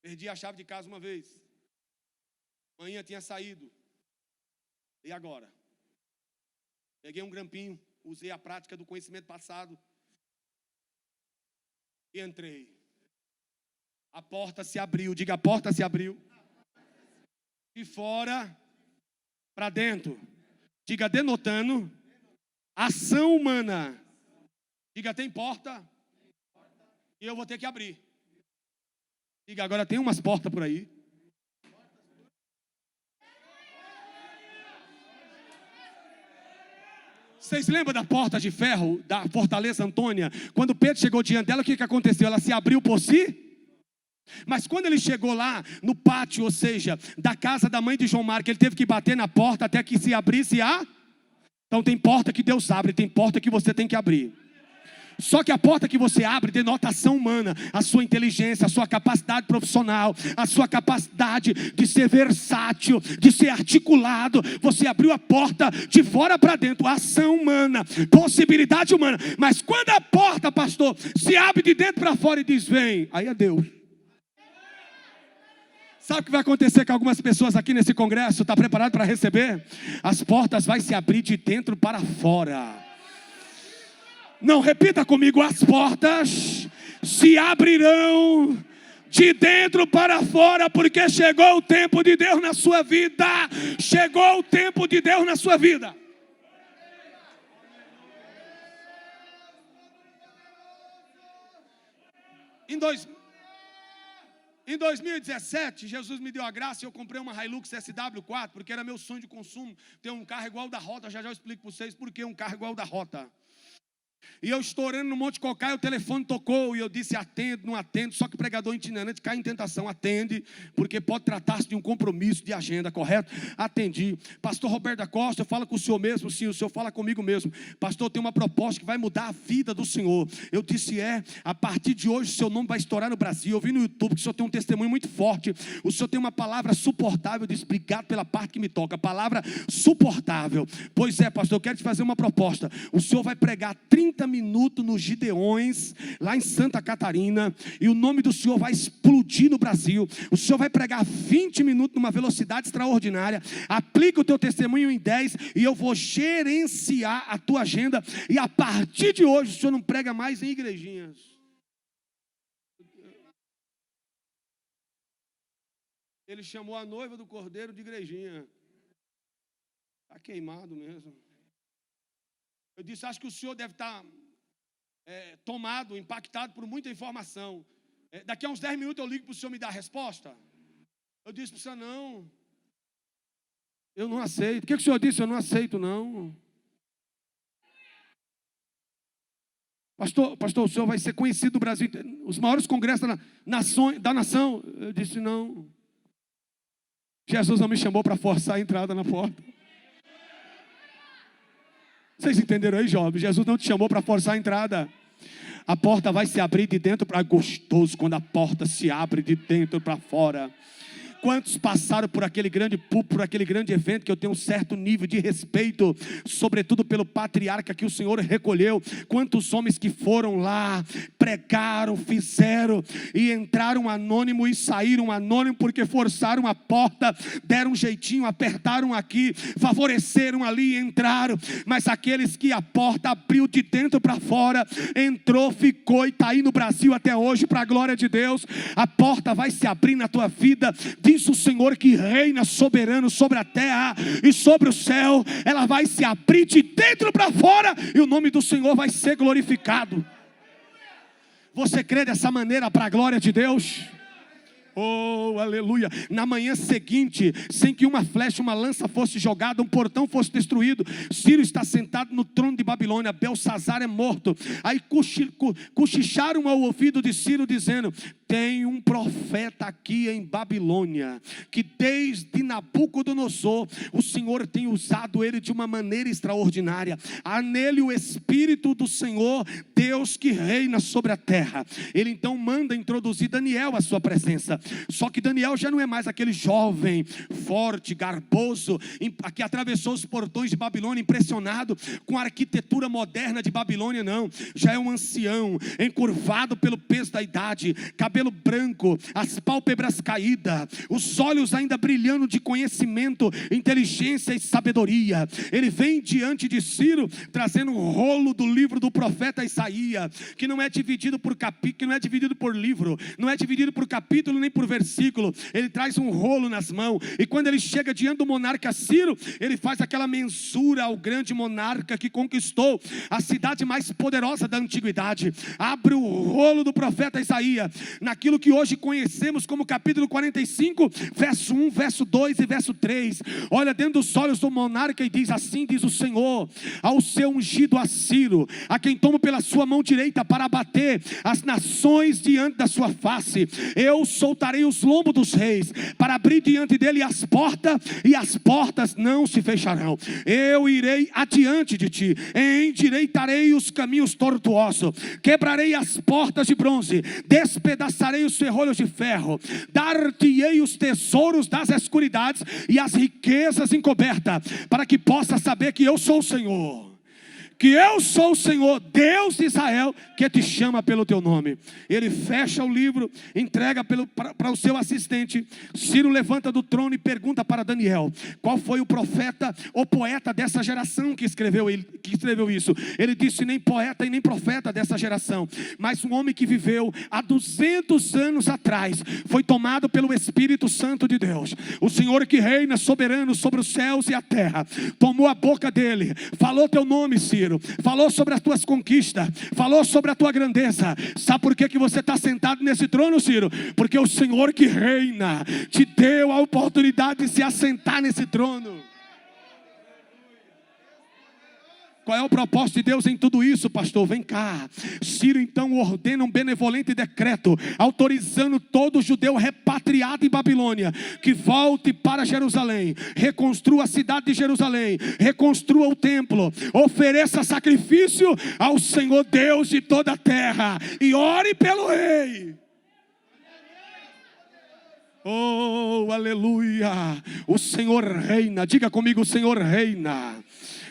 Perdi a chave de casa uma vez. Manhã tinha saído. E agora? Peguei um grampinho, usei a prática do conhecimento passado e entrei. A porta se abriu, diga, a porta se abriu. De fora para dentro. Diga, denotando ação humana. Diga, tem porta e eu vou ter que abrir. Diga, agora tem umas portas por aí. Vocês lembram da porta de ferro da Fortaleza Antônia? Quando Pedro chegou diante dela, o que aconteceu? Ela se abriu por si? Mas quando ele chegou lá no pátio, ou seja, da casa da mãe de João Marcos, ele teve que bater na porta até que se abrisse a... Então tem porta que Deus abre, tem porta que você tem que abrir. Só que a porta que você abre denota ação humana, a sua inteligência, a sua capacidade profissional, a sua capacidade de ser versátil, de ser articulado. Você abriu a porta de fora para dentro, ação humana, possibilidade humana. Mas quando a porta, pastor, se abre de dentro para fora e diz, vem, aí é Deus. Sabe o que vai acontecer com algumas pessoas aqui nesse congresso? Está preparado para receber? As portas vão se abrir de dentro para fora. Não, repita comigo, as portas se abrirão de dentro para fora, porque chegou o tempo de Deus na sua vida. Chegou o tempo de Deus na sua vida. Em 2017, Jesus me deu a graça e eu comprei uma Hilux SW4, porque era meu sonho de consumo, ter um carro igual da Rota. Já eu explico para vocês por que um carro igual da Rota. E eu estourando no Monte Cocaia, o telefone tocou e eu disse, atendo, não atendo. Só que pregador itinerante cai em tentação, atende, porque pode tratar-se de um compromisso de agenda, correto? Atendi. Pastor Roberto da Costa, eu falo com o senhor mesmo? Sim, o senhor fala comigo mesmo. Pastor, tem uma proposta que vai mudar a vida do senhor. Eu disse, a partir de hoje o seu nome vai estourar no Brasil. Eu vi no YouTube que o senhor tem um testemunho muito forte. O senhor tem uma palavra suportável. Eu disse, obrigado pela parte que me toca, palavra suportável. Pois é, pastor, eu quero te fazer uma proposta. O senhor vai pregar 30 minutos nos Gideões, lá em Santa Catarina, e o nome do Senhor vai explodir no Brasil. O Senhor vai pregar 20 minutos numa velocidade extraordinária. Aplica o teu testemunho em 10 e eu vou gerenciar a tua agenda, e a partir de hoje o Senhor não prega mais em igrejinhas. Ele chamou a noiva do cordeiro de igrejinha. Está queimado mesmo. Eu disse, acho que o senhor deve estar tomado, impactado por muita informação. Daqui a uns 10 minutos eu ligo para o senhor me dar a resposta. Eu disse para o senhor, não. Eu não aceito. O que o senhor disse? Eu não aceito, não. Pastor, o senhor vai ser conhecido no Brasil, os maiores congressos da nação. Eu disse, não. Jesus não me chamou para forçar a entrada na porta. Vocês entenderam aí, jovem? Jesus não te chamou para forçar a entrada. A porta vai se abrir de dentro para... Gostoso quando a porta se abre de dentro para fora. Quantos passaram por aquele grande púlpito, por aquele grande evento, que eu tenho um certo nível de respeito, sobretudo pelo patriarca que o Senhor recolheu. Quantos homens que foram lá, pregaram, fizeram, e entraram anônimo e saíram anônimo, porque forçaram a porta, deram um jeitinho, apertaram aqui, favoreceram ali e entraram. Mas aqueles que a porta abriu de dentro para fora, entrou, ficou e está aí no Brasil até hoje, para a glória de Deus. A porta vai se abrir na tua vida. Diz o Senhor que reina soberano sobre a terra e sobre o céu. Ela vai se abrir de dentro para fora e o nome do Senhor vai ser glorificado. Você crê dessa maneira para a glória de Deus? Oh, aleluia. Na manhã seguinte, sem que uma flecha, uma lança fosse jogada, um portão fosse destruído, Ciro está sentado no trono de Babilônia, Belsazar é morto. Aí cochicharam ao ouvido de Ciro dizendo, tem um profeta aqui em Babilônia, que desde Nabucodonosor, o Senhor tem usado ele de uma maneira extraordinária. Há nele o Espírito do Senhor, Deus que reina sobre a terra. Ele então manda introduzir Daniel à sua presença. Só que que Daniel já não é mais aquele jovem, forte, garboso, que atravessou os portões de Babilônia impressionado com a arquitetura moderna de Babilônia, não. Já é um ancião, encurvado pelo peso da idade, cabelo branco, as pálpebras caídas, os olhos ainda brilhando de conhecimento, inteligência e sabedoria. Ele vem diante de Ciro, trazendo um rolo do livro do profeta Isaías, que não é dividido por capítulo, que não é dividido por livro, não é dividido por capítulo nem por versículo. Ele traz um rolo nas mãos, e quando ele chega diante do monarca Ciro, ele faz aquela mensura ao grande monarca que conquistou a cidade mais poderosa da antiguidade. Abre o rolo do profeta Isaías, naquilo que hoje conhecemos como capítulo 45, verso 1, verso 2 e verso 3. Olha dentro dos olhos do monarca e diz: assim diz o Senhor ao seu ungido a Ciro, a quem tomo pela sua mão direita para abater as nações diante da sua face. Eu soltarei os lombos dos reis, para abrir diante dele as portas, e as portas não se fecharão. Eu irei adiante de ti, endireitarei os caminhos tortuosos, quebrarei as portas de bronze, despedaçarei os ferrolhos de ferro, dar-te-ei os tesouros das escuridades e as riquezas encobertas, para que possa saber que eu sou o Senhor, que eu sou o Senhor, Deus de Israel, que te chama pelo teu nome. Ele fecha o livro, entrega para o seu assistente. Ciro levanta do trono e pergunta para Daniel: qual foi o profeta ou poeta dessa geração que escreveu isso? Ele disse: nem poeta e nem profeta dessa geração, mas um homem que viveu há 200 anos atrás, foi tomado pelo Espírito Santo de Deus. O Senhor que reina soberano sobre os céus e a terra, tomou a boca dele, falou teu nome, Ciro, falou sobre as tuas conquistas, falou sobre a tua grandeza. Sabe por que você está sentado nesse trono, Ciro? Porque o Senhor que reina te deu a oportunidade de se assentar nesse trono. Qual é o propósito de Deus em tudo isso, pastor? Vem cá. Ciro então ordena um benevolente decreto, autorizando todo judeu repatriado em Babilônia que volte para Jerusalém, reconstrua a cidade de Jerusalém, reconstrua o templo, ofereça sacrifício ao Senhor Deus de toda a terra e ore pelo rei. Oh, aleluia! O Senhor reina. Diga comigo: o Senhor reina.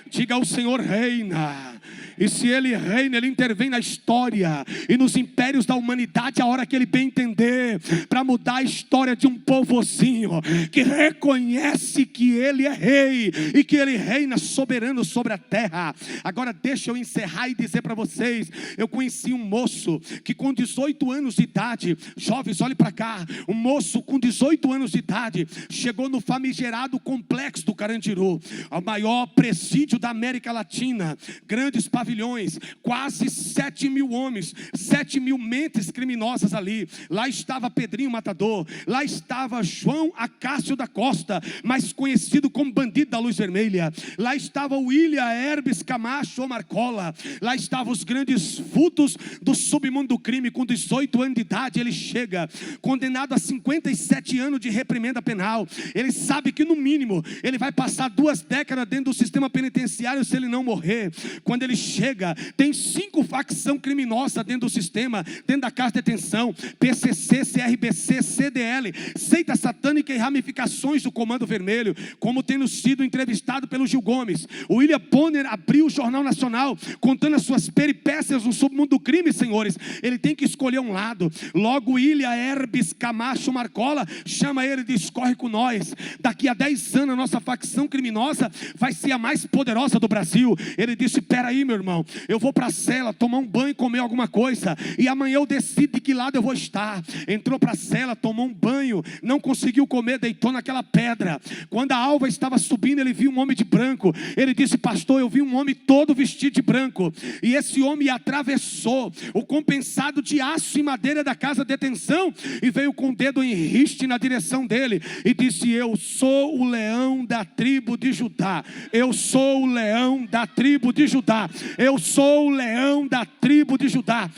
Diga: o Senhor reina. E se Ele reina, Ele intervém na história e nos impérios da humanidade a hora que Ele bem entender, para mudar a história de um povozinho que reconhece que Ele é rei e que Ele reina soberano sobre a terra. Agora deixa eu encerrar e dizer para vocês: eu conheci um moço que com 18 anos de idade, jovens, olhe para cá, um moço com 18 anos de idade chegou no famigerado complexo do Carandiru, o maior presídio da América Latina, grandes pavilhões, quase 7.000 homens, 7.000 mentes criminosas ali. Lá estava Pedrinho Matador, lá estava João Acácio da Costa, mais conhecido como Bandido da Luz Vermelha, lá estava William Herbes Camacho Marcola, lá estavam os grandes vultos do submundo do crime. Com 18 anos de idade ele chega, condenado a 57 anos de reprimenda penal. Ele sabe que no mínimo ele vai passar 2 décadas dentro do sistema penitenciário se ele não morrer. Quando ele chega, tem 5 facções criminosas dentro do sistema, dentro da casa de detenção: PCC, CRBC, CDL, seita satânica e ramificações do Comando Vermelho, como tendo sido entrevistado pelo Gil Gomes. O William Bonner abriu o Jornal Nacional contando as suas peripécias no submundo do crime, senhores. Ele tem que escolher um lado. Logo William Herbes Camacho Marcola chama ele e diz: corre com nós, daqui a 10 anos a nossa facção criminosa vai ser a mais poderosa do Brasil. Ele disse: espera aí, meu irmão, eu vou para a cela tomar um banho e comer alguma coisa, e amanhã eu decido de que lado eu vou estar. Entrou para a cela, tomou um banho, não conseguiu comer, deitou naquela pedra. Quando a alva estava subindo, ele viu um homem de branco. Ele disse: pastor, eu vi um homem todo vestido de branco, e esse homem atravessou o compensado de aço e madeira da casa de detenção e veio com o dedo em riste na direção dele e disse: eu sou o leão da tribo de Judá, eu sou o leão da tribo de Judá, eu sou o leão da tribo de Judá.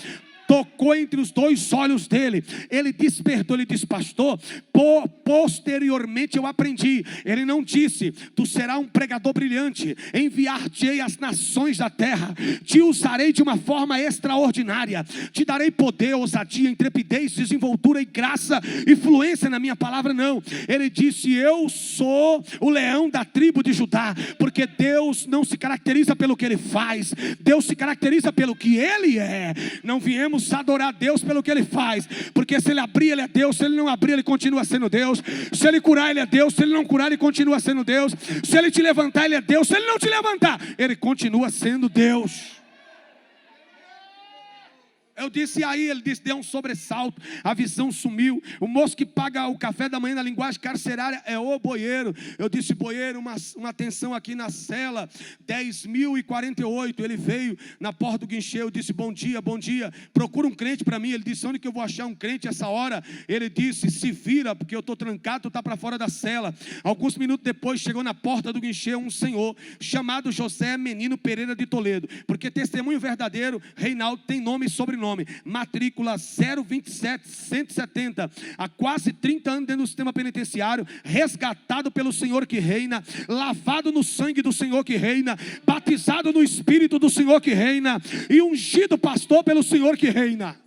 tocou entre os dois olhos dele. Ele despertou, ele disse: pastor, posteriormente eu aprendi. Ele não disse: tu serás um pregador brilhante, enviar-te-ei às nações da terra, te usarei de uma forma extraordinária, te darei poder, ousadia, intrepidez, desenvoltura e graça e fluência na minha palavra. Não, ele disse: eu sou o leão da tribo de Judá, porque Deus não se caracteriza pelo que ele faz, Deus se caracteriza pelo que ele é. Não viemos adorar Deus pelo que ele faz, porque se ele abrir, ele é Deus; se ele não abrir, ele continua sendo Deus; se ele curar, ele é Deus; se ele não curar, ele continua sendo Deus; se ele te levantar, ele é Deus; se ele não te levantar, ele continua sendo Deus. Eu disse: e aí? Ele disse: deu um sobressalto, a visão sumiu. O moço que paga o café da manhã na linguagem carcerária é o boieiro. Eu disse: boieiro, uma atenção aqui na cela 10.048. Ele veio na porta do guichê. Eu disse: bom dia, bom dia, procura um crente para mim. Ele disse: onde que eu vou achar um crente essa hora? Ele disse: se vira, porque eu estou trancado, tu está para fora da cela. Alguns minutos depois, chegou na porta do guichê um senhor chamado José Menino Pereira de Toledo, porque testemunho verdadeiro, Reinaldo, tem nome e sobrenome. Matrícula 027-170, há quase 30 anos dentro do sistema penitenciário, resgatado pelo Senhor que reina, lavado no sangue do Senhor que reina, batizado no Espírito do Senhor que reina e ungido pastor pelo Senhor que reina.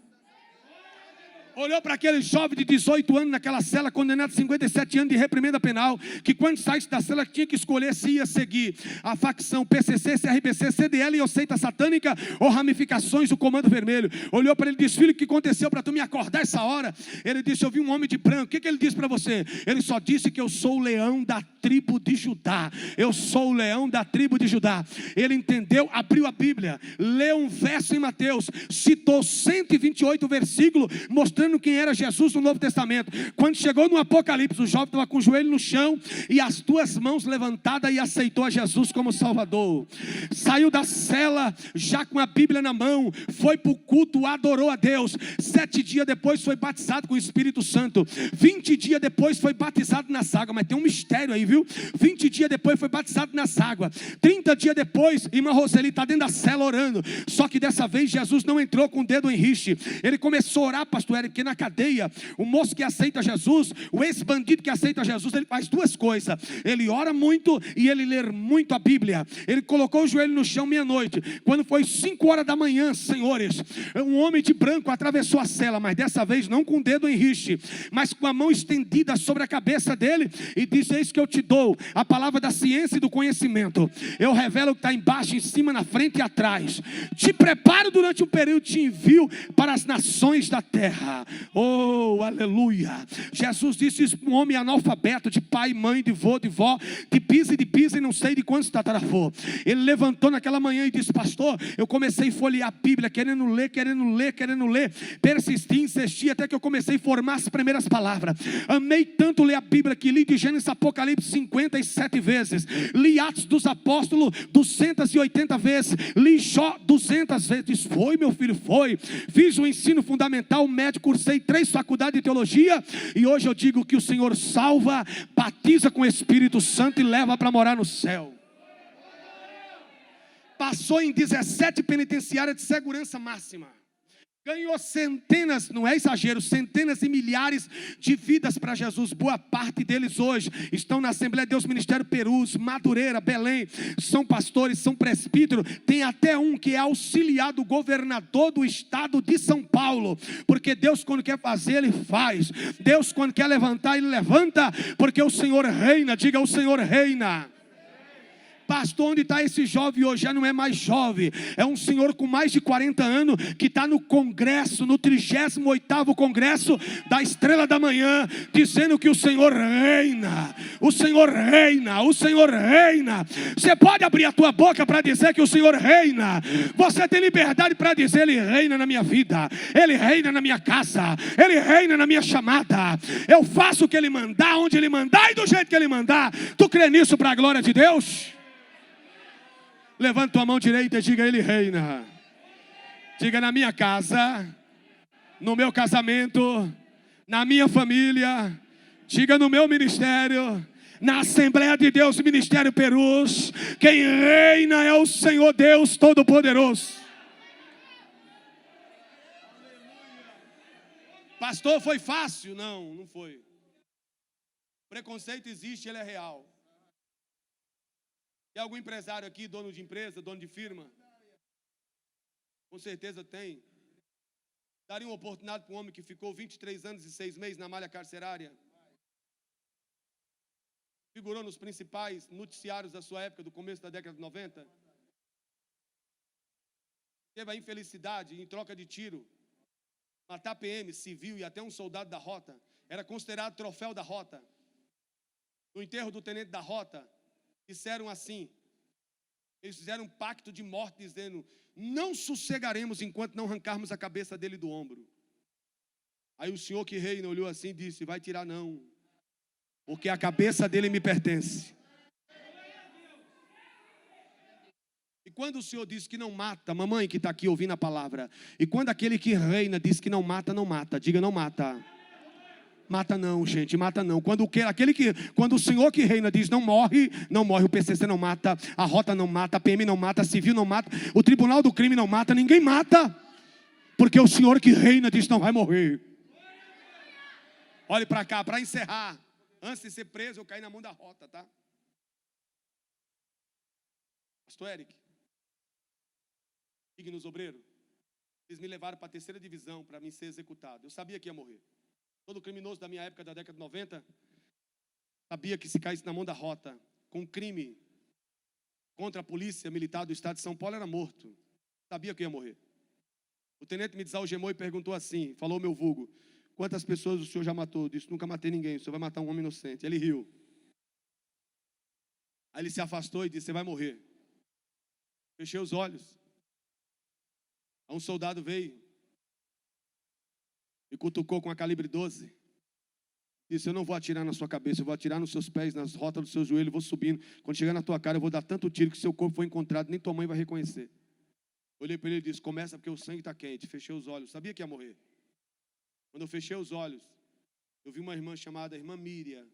Olhou para aquele jovem de 18 anos naquela cela, condenado a 57 anos de reprimenda penal, que quando saísse da cela tinha que escolher se ia seguir a facção PCC, CRBC, CDL ou seita satânica, ou ramificações do Comando Vermelho. Olhou para ele e disse: filho, o que aconteceu para tu me acordar essa hora? Ele disse: eu vi um homem de branco. O que ele disse para você? Ele só disse que eu sou o leão da tribo de Judá. Eu sou o leão da tribo de Judá. Ele entendeu, abriu a Bíblia, leu um verso em Mateus, citou 128 versículos, mostrando quem era Jesus no Novo Testamento. Quando chegou no Apocalipse, o jovem estava com o joelho no chão e as duas mãos levantadas e aceitou a Jesus como Salvador. Saiu da cela já com a Bíblia na mão, foi para o culto, adorou a Deus. 7 dias depois foi batizado com o Espírito Santo. 20 dias depois foi batizado nas águas. Mas tem um mistério aí, viu? 20 dias depois foi batizado nas águas. 30 dias depois, irmã Roseli está dentro da cela orando. Só que dessa vez Jesus não entrou com o dedo em riste. Ele começou a orar, pastor Eric, porque na cadeia, o moço que aceita Jesus, o ex-bandido que aceita Jesus, ele faz duas coisas: ele ora muito e ele lê muito a Bíblia. Ele colocou o joelho no chão meia-noite. Quando foi 5 horas da manhã, senhores, um homem de branco atravessou a cela, mas dessa vez não com o dedo em riste, mas com a mão estendida sobre a cabeça dele, e disse: eis que eu te dou a palavra da ciência e do conhecimento. Eu revelo o que está embaixo, em cima, na frente e atrás. Te preparo durante um período, te envio para as nações da terra. Oh, aleluia. Jesus disse isso para um homem analfabeto, de pai, mãe, de vô, de vó, de pisa e não sei de quantos tataravô. Ele levantou naquela manhã e disse: pastor, eu comecei a folhear a Bíblia, querendo ler, persisti, insisti, até que eu comecei a formar as primeiras palavras. Amei tanto ler a Bíblia que li de Gênesis Apocalipse 57 vezes, li Atos dos Apóstolos 280 vezes, li Jó 200 vezes. Diz: foi, meu filho, foi. Fiz o ensino fundamental médio, cursei 3 faculdades de teologia, e hoje eu digo que o Senhor salva, batiza com o Espírito Santo e leva para morar no céu. Passou em 17 penitenciárias de segurança máxima. Ganhou centenas, não é exagero, centenas e milhares de vidas para Jesus. Boa parte deles hoje estão na Assembleia de Deus Ministério Perus, Madureira, Belém. São pastores, são presbíteros. Tem até um que é auxiliar do governador do estado de São Paulo. Porque Deus, quando quer fazer, Ele faz. Deus, quando quer levantar, Ele levanta. Porque o Senhor reina. Diga: o Senhor reina. Pastor, onde está esse jovem hoje? Já não é mais jovem, é um senhor com mais de 40 anos, que está no congresso, no 38º congresso da Estrela da Manhã, dizendo que o Senhor reina, o Senhor reina, o Senhor reina. Você pode abrir a tua boca para dizer que o Senhor reina. Você tem liberdade para dizer: Ele reina na minha vida, Ele reina na minha casa, Ele reina na minha chamada. Eu faço o que Ele mandar, onde Ele mandar e do jeito que Ele mandar. Tu crê nisso para a glória de Deus? Levanta tua mão direita e diga: Ele reina. Diga: na minha casa, no meu casamento, na minha família. Diga: no meu ministério, na Assembleia de Deus Ministério Perus. Quem reina é o Senhor Deus Todo-Poderoso. Pastor, foi fácil? Não, não foi. Preconceito existe, ele é real. Tem algum empresário aqui, dono de empresa, dono de firma? Com certeza tem. Daria uma oportunidade para um homem que ficou 23 anos e 6 meses na malha carcerária? Figurou nos principais noticiários da sua época, do começo da década de 90? Teve a infelicidade, em troca de tiro, matar PM, civil e até um soldado da rota. Era considerado troféu da rota. No enterro do tenente da rota, disseram assim, eles fizeram um pacto de morte, dizendo, não sossegaremos enquanto não arrancarmos a cabeça dele do ombro. Aí o senhor que reina olhou assim e disse, vai tirar não, porque a cabeça dele me pertence. E quando o Senhor diz que não mata, mamãe que está aqui ouvindo a palavra, e quando aquele que reina diz que não mata, não mata, diga não mata. Mata não, gente, mata não. Quando o Senhor que reina diz não morre, não morre. O PCC não mata, a rota não mata, a PM não mata, a civil não mata, o tribunal do crime não mata, ninguém mata. Porque o Senhor que reina diz não vai morrer. Olhe para cá, para encerrar. Antes de ser preso, eu caí na mão da rota, tá? Pastor Eric, dignos obreiro, eles me levaram para a 3ª divisão para mim ser executado. Eu sabia que ia morrer. Todo criminoso da minha época, da década de 90, sabia que se caísse na mão da rota, com crime contra a polícia militar do estado de São Paulo, era morto. Sabia que ia morrer. O tenente me desalgemou e perguntou assim, falou meu vulgo, quantas pessoas o senhor já matou? Eu disse, nunca matei ninguém, o senhor vai matar um homem inocente. Ele riu. Aí ele se afastou e disse, você vai morrer. Fechei os olhos. Aí um soldado veio, me cutucou com a calibre 12. Disse, eu não vou atirar na sua cabeça, eu vou atirar nos seus pés, nas rotas dos seus joelhos, vou subindo. Quando chegar na tua cara, eu vou dar tanto tiro que seu corpo foi encontrado, nem tua mãe vai reconhecer. Olhei para ele e disse, começa porque o sangue está quente. Fechei os olhos, sabia que ia morrer. Quando eu fechei os olhos, eu vi uma irmã chamada Irmã Miriam.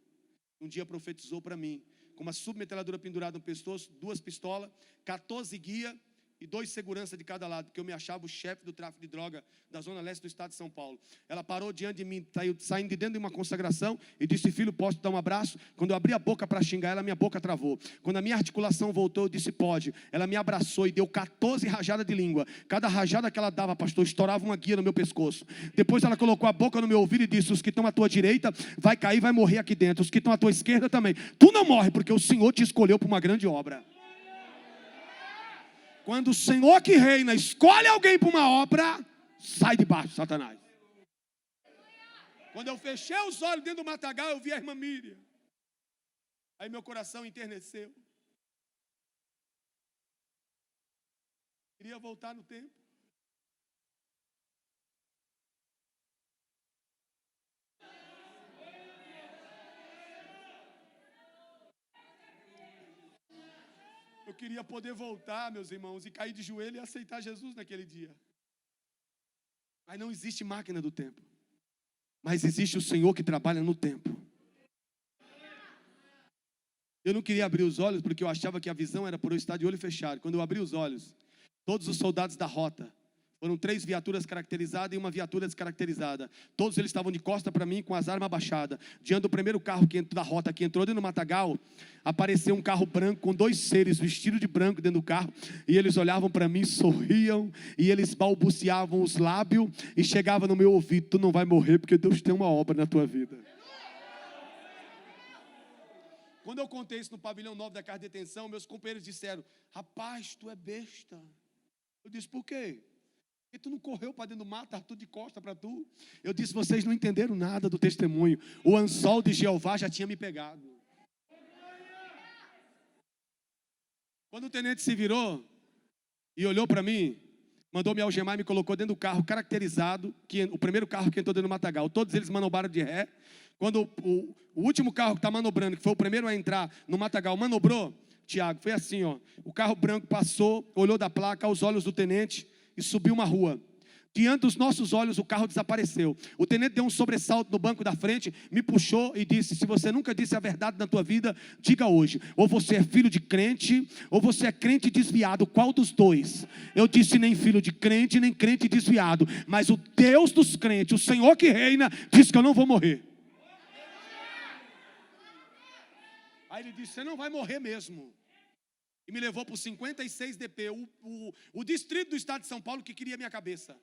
Um dia profetizou para mim, com uma submetralhadora pendurada no pescoço, 2 pistolas, 14 guia e 2 seguranças de cada lado, porque eu me achava o chefe do tráfico de droga da zona leste do estado de São Paulo. Ela parou diante de mim, saindo de dentro de uma consagração e disse, filho, posso te dar um abraço? Quando eu abri a boca para xingar ela, minha boca travou. Quando a minha articulação voltou, eu disse, pode. Ela me abraçou e deu 14 rajadas de língua. Cada rajada que ela dava, pastor, estourava uma guia no meu pescoço. Depois ela colocou a boca no meu ouvido e disse, os que estão à tua direita, vai cair, vai morrer aqui dentro. Os que estão à tua esquerda também. Tu não morre, porque o Senhor te escolheu para uma grande obra. Quando o Senhor que reina escolhe alguém para uma obra, sai de baixo, Satanás. Quando eu fechei os olhos dentro do matagal, eu vi a irmã Miriam. Aí meu coração enterneceu. Queria voltar no tempo. Eu queria poder voltar, meus irmãos, e cair de joelho e aceitar Jesus naquele dia. Mas não existe máquina do tempo. Mas existe o Senhor que trabalha no tempo. Eu não queria abrir os olhos porque eu achava que a visão era por eu estar de olho fechado. Quando eu abri os olhos, todos os soldados da rota, foram 3 viaturas caracterizadas e uma viatura descaracterizada. Todos eles estavam de costa para mim com as armas abaixadas. Diante do primeiro carro da rota que entrou dentro do matagal, apareceu um carro branco com 2 seres vestidos de branco dentro do carro. E eles olhavam para mim, sorriam e eles balbuciavam os lábios e chegava no meu ouvido, tu não vai morrer porque Deus tem uma obra na tua vida. Quando eu contei isso no pavilhão 9 da casa de detenção, meus companheiros disseram, rapaz, tu é besta. Eu disse, por quê? Porque tu não correu para dentro do mato, estava tudo de costa para tu. Eu disse, vocês não entenderam nada do testemunho. O anzol de Jeová já tinha me pegado. Quando o tenente se virou e olhou para mim, mandou me algemar e me colocou dentro do carro caracterizado, o primeiro carro que entrou dentro do matagal. Todos eles manobraram de ré. Quando o último carro que está manobrando, que foi o primeiro a entrar no matagal, manobrou, Tiago, foi assim, ó. O carro branco passou, olhou da placa aos olhos do tenente e subiu uma rua. Diante dos nossos olhos o carro desapareceu. O tenente deu um sobressalto no banco da frente, me puxou e disse: se você nunca disse a verdade na tua vida, diga hoje. Ou você é filho de crente, ou você é crente desviado. Qual dos dois? Eu disse: nem filho de crente, nem crente desviado. Mas o Deus dos crentes, o Senhor que reina, disse que eu não vou morrer. Aí ele disse: você não vai morrer mesmo. E me levou para o 56 DP, o distrito do estado de São Paulo que queria minha cabeça.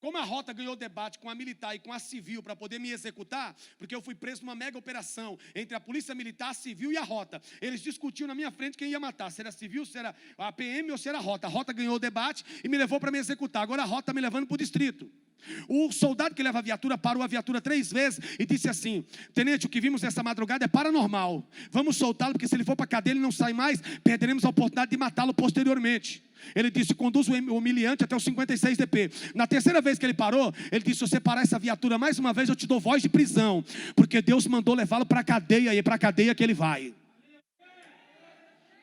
Como a rota ganhou debate com a militar e com a civil para poder me executar, porque eu fui preso numa mega operação entre a polícia militar, a civil e a rota. Eles discutiam na minha frente quem ia matar, se era civil, se era a PM ou se era a rota. A rota ganhou o debate e me levou para me executar. Agora a rota está me levando para o distrito. O soldado que leva a viatura parou a viatura 3 vezes e disse assim: tenente, o que vimos nessa madrugada é paranormal. Vamos soltá-lo, porque se ele for para a cadeia ele não sai mais, perderemos a oportunidade de matá-lo posteriormente. Ele disse: conduz o humilhante até o 56 DP. Na terceira vez que ele parou, ele disse: se você parar essa viatura mais uma vez, eu te dou voz de prisão, porque Deus mandou levá-lo para a cadeia, e é para a cadeia que ele vai.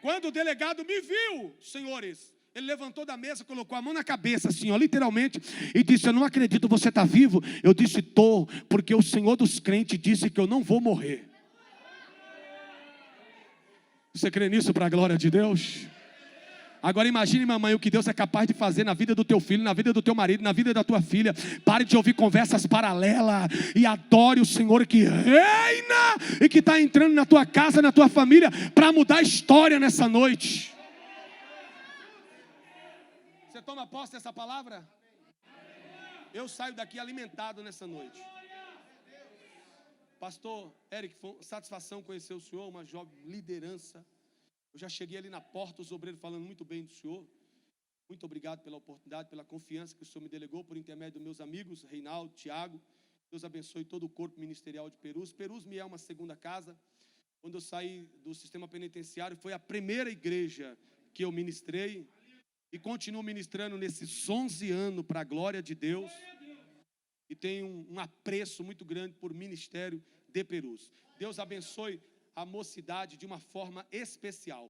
Quando o delegado me viu, senhores, ele levantou da mesa, colocou a mão na cabeça, assim, ó, literalmente, e disse: eu não acredito, você está vivo? Eu disse: estou, porque o Senhor dos crentes disse que eu não vou morrer. Você crê nisso para a glória de Deus? Agora imagine, mamãe, o que Deus é capaz de fazer na vida do teu filho, na vida do teu marido, na vida da tua filha. Pare de ouvir conversas paralelas e adore o Senhor que reina e que está entrando na tua casa, na tua família, para mudar a história nessa noite. Você toma posse dessa palavra? Eu saio daqui alimentado nessa noite. Pastor Eric, foi uma satisfação conhecer o senhor, uma jovem liderança. Eu já cheguei ali na porta, os obreiros falando muito bem do senhor. Muito obrigado pela oportunidade, pela confiança que o senhor me delegou por intermédio dos meus amigos, Reinaldo, Tiago. Deus abençoe todo o corpo ministerial de Perus. Perus me é uma segunda casa. Quando eu saí do sistema penitenciário, foi a primeira igreja que eu ministrei. E continuo ministrando nesses 11 anos para a glória de Deus. E tenho um apreço muito grande por ministério de Perus. Deus abençoe a mocidade de uma forma especial.